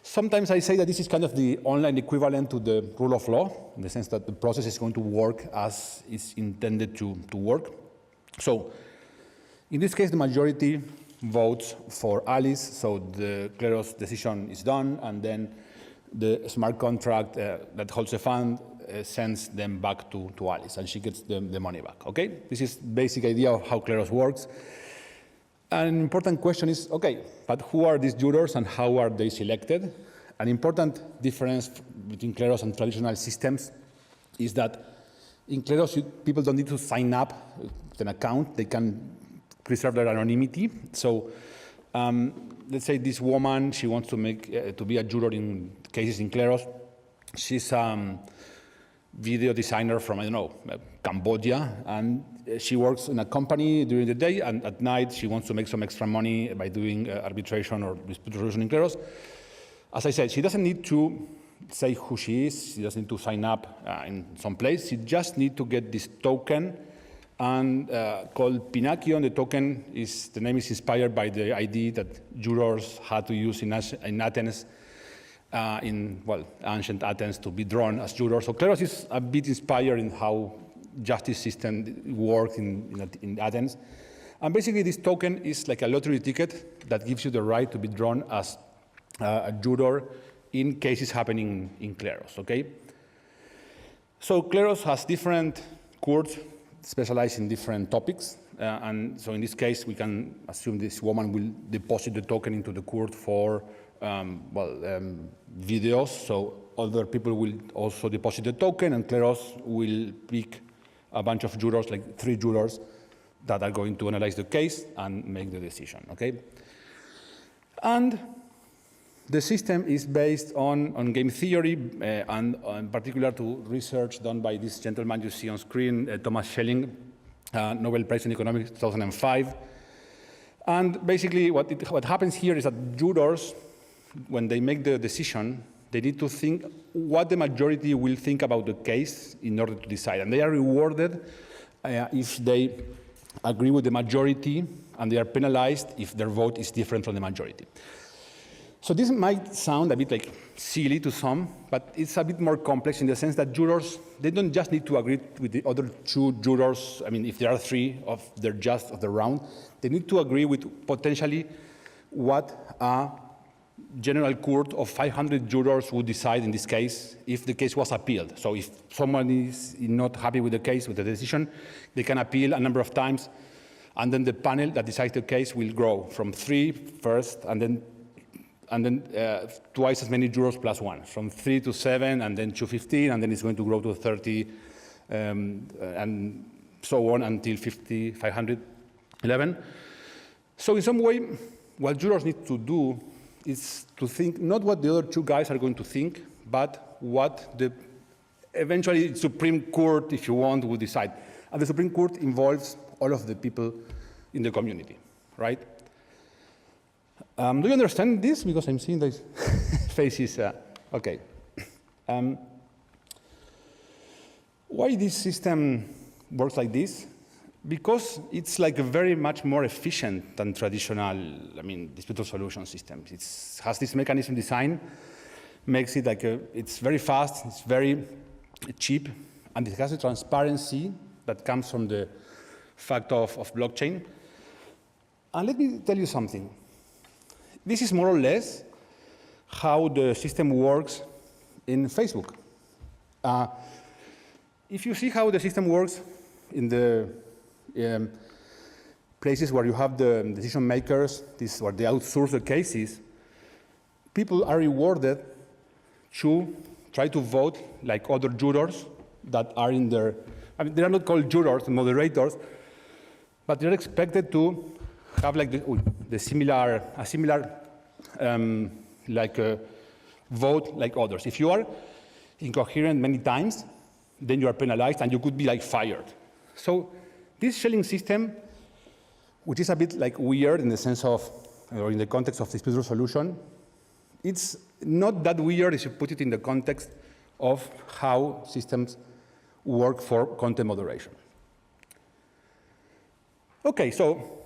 Sometimes I say that this is kind of the online equivalent to the rule of law, in the sense that the process is going to work as it's intended to work. So in this case, the majority votes for Alice, so the Kleros decision is done, and then the smart contract that holds the fund sends them back to Alice, and she gets the money back, okay? This is the basic idea of how Kleros works. An important question is, okay, but who are these jurors and how are they selected? An important difference between Kleros and traditional systems is that in Kleros, people don't need to sign up with an account. They can preserve their anonymity. So let's say this woman, she wants to be a juror in cases in Kleros. She's video designer from, Cambodia, and she works in a company during the day, and at night she wants to make some extra money by doing arbitration or dispute resolution in Kleros. As I said, she doesn't need to say who she is. She doesn't need to sign up in some place. She just needs to get this token and called Pinakio. The token the name is inspired by the ID that jurors had to use in Athens, ancient Athens, to be drawn as jurors. So Kleros is a bit inspired in how justice system works in Athens. And basically this token is like a lottery ticket that gives you the right to be drawn as a juror in cases happening in Kleros, okay? So Kleros has different courts specialized in different topics. And so in this case, we can assume this woman will deposit the token into the court for videos. So other people will also deposit the token, and Kleros will pick a bunch of jurors, like 3 jurors, that are going to analyze the case and make the decision, okay? And the system is based on game theory, and in particular to research done by this gentleman you see on screen, Thomas Schelling, Nobel Prize in Economics 2005. And basically what happens here is that jurors, when they make the decision, they need to think what the majority will think about the case in order to decide. And they are rewarded if they agree with the majority, and they are penalized if their vote is different from the majority. So this might sound a bit like silly to some, but it's a bit more complex in the sense that jurors, they don't just need to agree with the other two jurors. I mean, if there are three of their just of the round, they need to agree with potentially what a general court of 500 jurors would decide in this case if the case was appealed. So if someone is not happy with the case, with the decision, they can appeal a number of times, and then the panel that decides the case will grow from 3 first, and then twice as many jurors plus 1, from 3 to 7, and then to 15, and then it's going to grow to 30, and so on until 511. So in some way, what jurors need to do is to think not what the other two guys are going to think, but what the eventually Supreme Court, if you want, will decide. And the Supreme Court involves all of the people in the community, right? Do you understand this? Because I'm seeing these faces. Okay. Why this system works like this? Because it's like a very much more efficient than traditional, dispute resolution systems. It has this mechanism design, makes it like it's very fast, it's very cheap, and it has a transparency that comes from the fact of blockchain. And let me tell you something. This is more or less how the system works in Facebook. If you see how the system works in the places where you have the decision makers, where they outsource the cases, people are rewarded to try to vote like other jurors that are in there. They are not called jurors, moderators, but they're expected to have like a similar vote like others. If you are incoherent many times, then you are penalized and you could be like fired. So this shelling system, which is a bit like weird in the sense of, or in the context of dispute resolution, it's not that weird if you put it in the context of how systems work for content moderation. Okay, so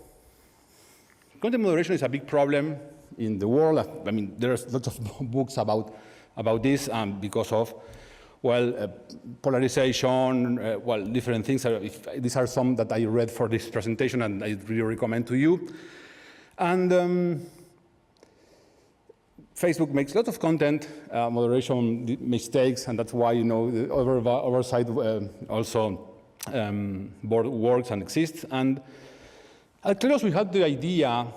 content moderation is a big problem in the world. There's lots of books about this because of, polarization, different things. These are some that I read for this presentation, and I really recommend to you. And Facebook makes lots of content, moderation mistakes, and that's why, the oversight also board works and exists. And at Kleros, we had the idea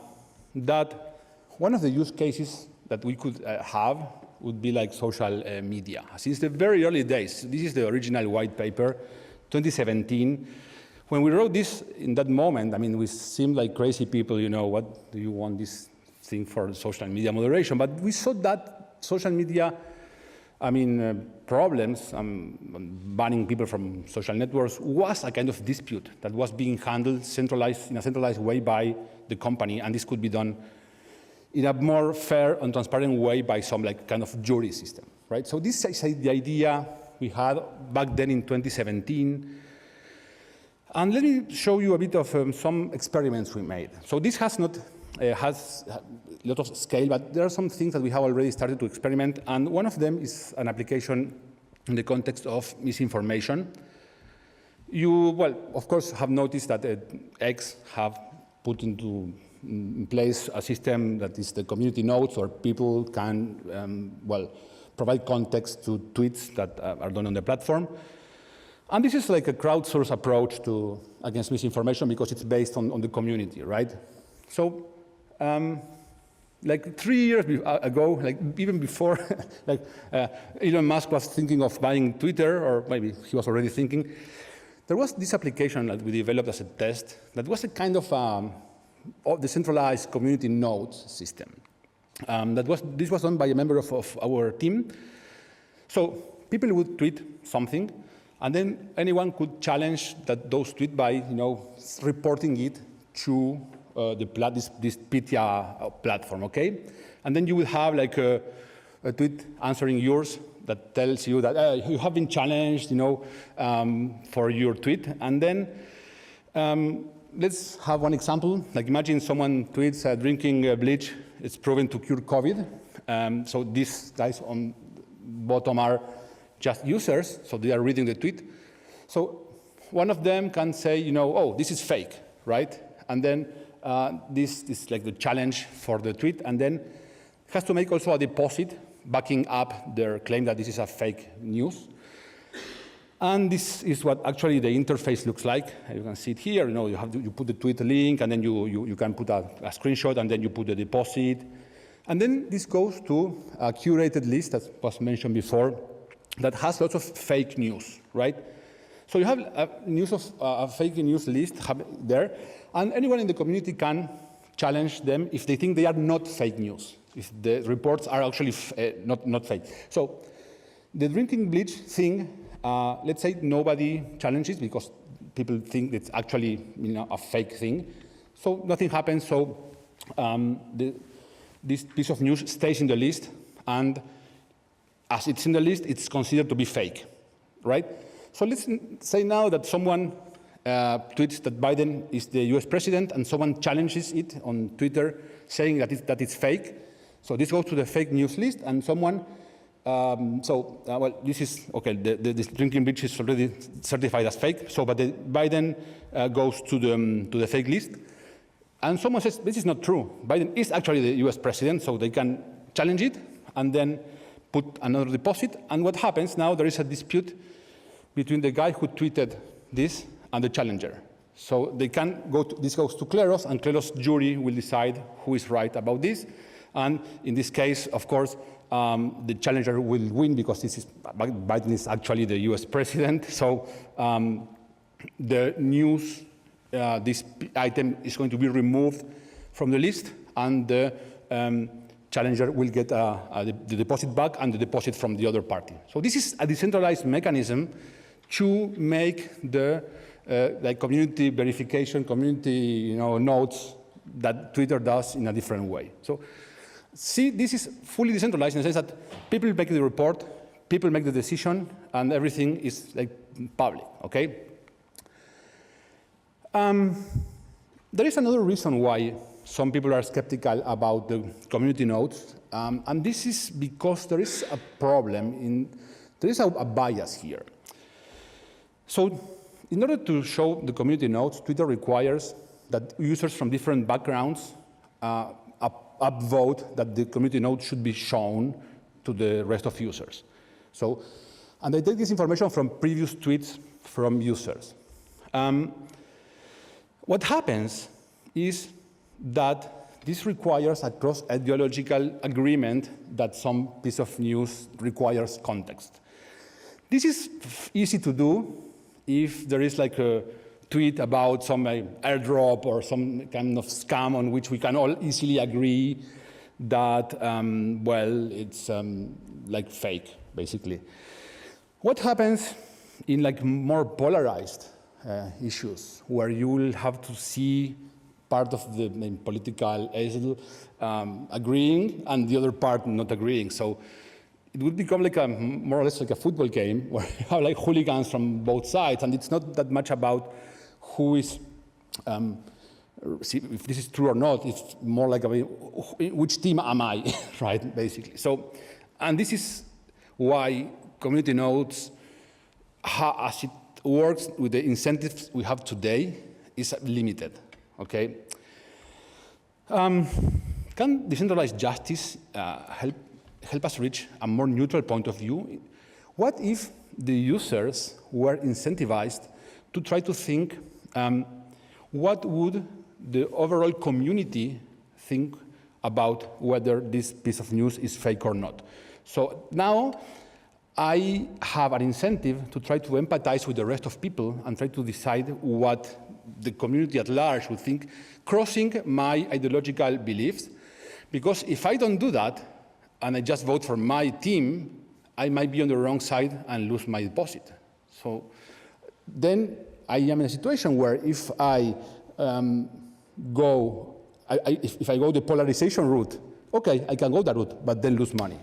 that one of the use cases that we could have would be like social media. Since the very early days, this is the original white paper, 2017. When we wrote this in that moment, we seemed like crazy people, what do you want this thing for social media moderation? But we saw that social media, problems, banning people from social networks was a kind of dispute that was being handled in a centralized way by the company, and this could be done in a more fair and transparent way by some kind of jury system, right? So this is the idea we had back then in 2017. And let me show you a bit of some experiments we made. So this has not has a lot of scale, but there are some things that we have already started to experiment, and one of them is an application in the context of misinformation. You, of course, have noticed that X have put in place a system that is the community notes, where people can, provide context to tweets that are done on the platform. And this is like a crowdsourced approach against misinformation because it's based on the community, right? So, 3 years ago, even before, Elon Musk was thinking of buying Twitter, or maybe he was already thinking, there was this application that we developed as a test that was a kind of decentralized community nodes system. This was done by a member of our team. So people would tweet something, and then anyone could challenge those tweets by, reporting it to this PTA platform, okay? And then you will have a tweet answering yours that tells you that you have been challenged, for your tweet. And then let's have one example. Imagine someone tweets drinking bleach, it's proven to cure COVID. So these guys on bottom are just users, so they are reading the tweet. So one of them can say, you know, oh, this is fake, right? And then this is like the challenge for the tweet, and then has to make also a deposit backing up their claim that this is a fake news. And this is what actually the interface looks like. You can see it here. You know, you put the tweet link, and then you can put a screenshot, and then you put the deposit. And then this goes to a curated list that was mentioned before that has lots of fake news, right? So you have a fake news list there, and anyone in the community can challenge them if they think they are not fake news, if the reports are actually not fake. So the drinking bleach thing, let's say nobody challenges because people think it's actually, you know, a fake thing. So nothing happens. So this piece of news stays in the list, and as it's in the list, it's considered to be fake, right? So let's say now that someone tweets that Biden is the US president, and someone challenges it on Twitter saying that it's fake. So this goes to the fake news list, and someone, well, this is, okay, this drinking bleach is already certified as fake, so but Biden goes to the fake list, and someone says, this is not true. Biden is actually the US president, so they can challenge it, and then put another deposit, and what happens now, there is a dispute between the guy who tweeted this and the challenger. So they can go this goes to Kleros, and Kleros' jury will decide who is right about this. And in this case, of course, the challenger will win because Biden is actually the US president. So the news, this item is going to be removed from the list, and the challenger will get the deposit back and the deposit from the other party. So this is a decentralized mechanism to make the like community verification, community notes that Twitter does in a different way. So see, this is fully decentralized in the sense that people make the report, people make the decision, and everything is like public, okay? There is another reason why some people are skeptical about the community notes, and this is because there is a problem, there is a bias here. So in order to show the community notes, Twitter requires that users from different backgrounds upvote that the community note should be shown to the rest of users. So, and they take this information from previous tweets from users. What happens is that this requires a cross-ideological agreement that some piece of news requires context. This is easy to do if there is like a tweet about some airdrop or some kind of scam on which we can all easily agree that, well, it's like fake, basically. What happens in like more polarized issues where you will have to see part of the political aisle agreeing and the other part not agreeing? So it would become like more or less like a football game where you have like hooligans from both sides, and it's not that much about who is, if this is true or not, it's more like which team am I, right, basically. So, and this is why community notes, as it works with the incentives we have today, is limited, okay? Can decentralized justice help us reach a more neutral point of view? What if the users were incentivized to try to think what would the overall community think about whether this piece of news is fake or not? So now I have an incentive to try to empathize with the rest of people and try to decide what the community at large would think, crossing my ideological beliefs. Because if I don't do that, and I just vote for my team, I might be on the wrong side and lose my deposit. So then I am in a situation where if I go the polarization route, okay, I can go that route, but then lose money.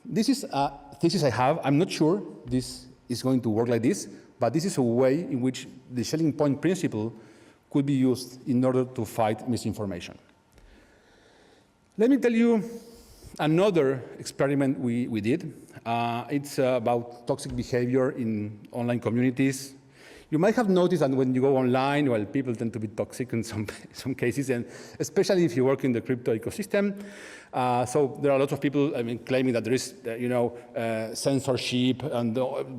This is a thesis I have. I'm not sure this is going to work like this, but this is a way in which the Schelling point principle could be used in order to fight misinformation. Let me tell you another experiment we did. It's about toxic behavior in online communities. You might have noticed that when you go online, well, people tend to be toxic in some cases, and especially if you work in the crypto ecosystem. So there are lots of people, claiming that there is, censorship, and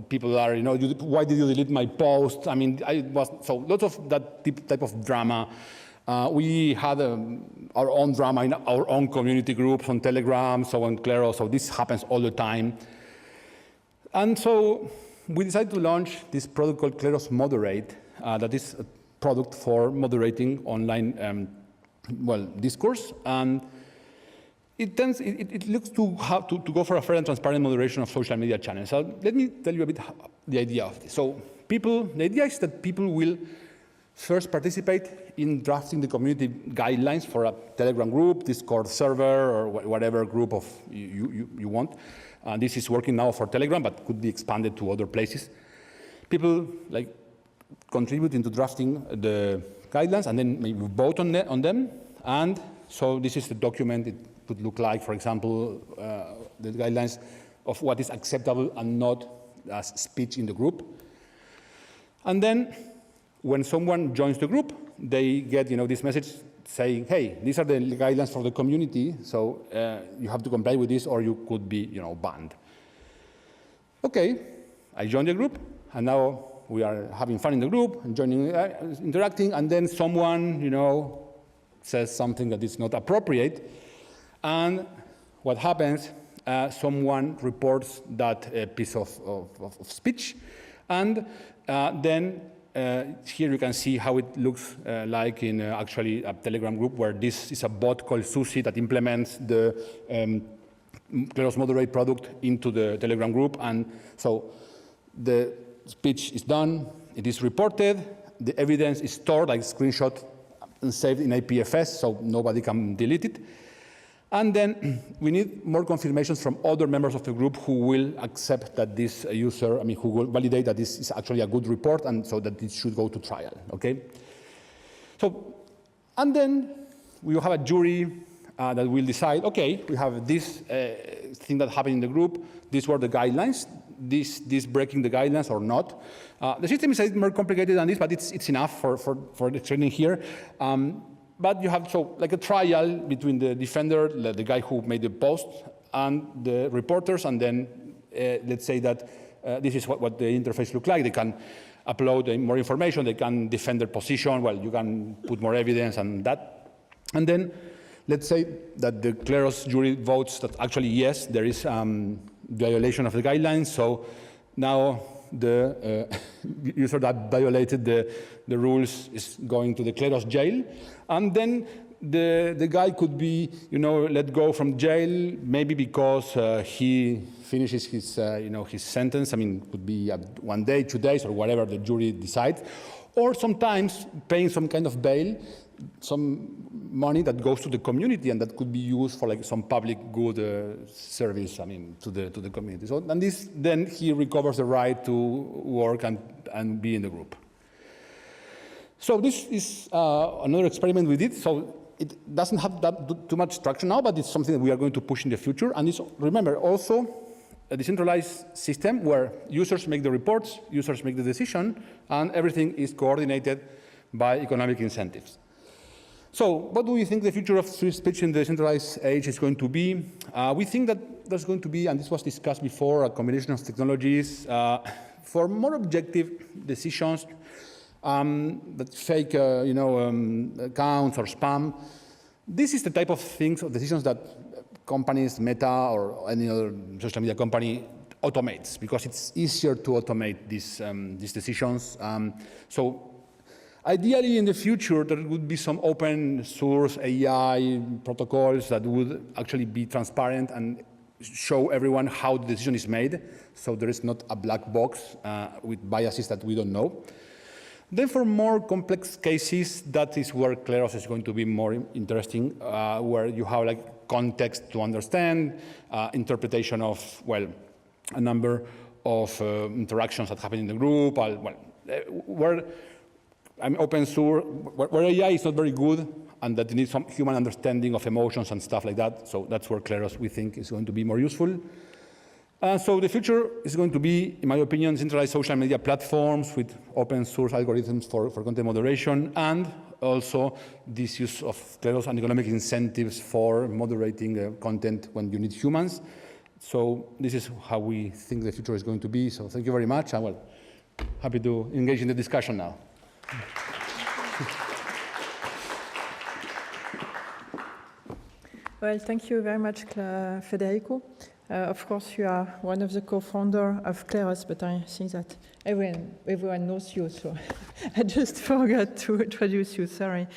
people are, why did you delete my post? So lots of that type of drama. We had our own drama in our own community groups on Telegram, so on Kleros, so this happens all the time. And so we decided to launch this product called Kleros Moderate, that is a product for moderating online discourse. And it looks to go for a fair and transparent moderation of social media channels. So let me tell you a bit the idea of this. So the idea is that people will first participate in drafting the community guidelines for a Telegram group, Discord server, or whatever group of you want. This is working now for Telegram, but could be expanded to other places. People contribute into drafting the guidelines, and then maybe vote on them. And so this is the document. It would look like, for example, the guidelines of what is acceptable and not as speech in the group. And then when someone joins the group, they get this message saying, hey, these are the guidelines for the community, so you have to comply with this or you could be banned. Okay, I joined the group, and now we are having fun in the group, and joining, interacting, and then someone says something that is not appropriate, and what happens, someone reports that piece of speech, and then here you can see how it looks like in actually a Telegram group, where this is a bot called Susi that implements the Kleros Moderate product into the Telegram group. And so the speech is done, it is reported, the evidence is stored, like screenshot and saved in IPFS, so nobody can delete it. And then we need more confirmations from other members of the group who will accept that this user, who will validate that this is actually a good report, and so that it should go to trial, okay? So, and then we will have a jury that will decide, okay, we have this thing that happened in the group, these were the guidelines, this breaking the guidelines or not. The system is a bit more complicated than this, but it's enough for the training here. But you have like a trial between the defender, the guy who made the post, and the reporters, and then let's say that this is what the interface looks like. They can upload more information, they can defend their position, well, you can put more evidence and that. And then let's say that the Kleros jury votes that actually, yes, there is violation of the guidelines, so now the user that violated the rules is going to the Kleros jail, and then the guy could be, let go from jail, maybe because he finishes his, his sentence. Could be 1 day, 2 days, or whatever the jury decides, or sometimes paying some kind of bail, some money that goes to the community and that could be used for like some public good service, to the community. So, and then he recovers the right to work and be in the group. So this is another experiment we did. So it doesn't have too much traction now, but it's something that we are going to push in the future. And it's, remember, also a decentralized system where users make the reports, users make the decision, and everything is coordinated by economic incentives. So what do we think the future of free speech in the decentralized age is going to be? We think that there's going to be, and this was discussed before, a combination of technologies for more objective decisions that fake accounts or spam. This is the type of things or decisions that companies, Meta or any other social media company automates, because it's easier to automate these decisions. So ideally, in the future, there would be some open source AI protocols that would actually be transparent and show everyone how the decision is made, so there is not a black box with biases that we don't know. Then for more complex cases, that is where Kleros is going to be more interesting, where you have like context to understand, interpretation of, well, a number of interactions that happen in the group, where open source, where AI is not very good and that you need some human understanding of emotions and stuff like that. So that's where Kleros, we think, is going to be more useful. So the future is going to be, in my opinion, centralized social media platforms with open source algorithms for content moderation, and also this use of Kleros and economic incentives for moderating content when you need humans. So this is how we think the future is going to be. So thank you very much. I'm happy to engage in the discussion now. Well, thank you very much, Federico. Of course, you are one of the co-founders of Kleros, but I think that everyone knows you, so I just forgot to introduce you, sorry.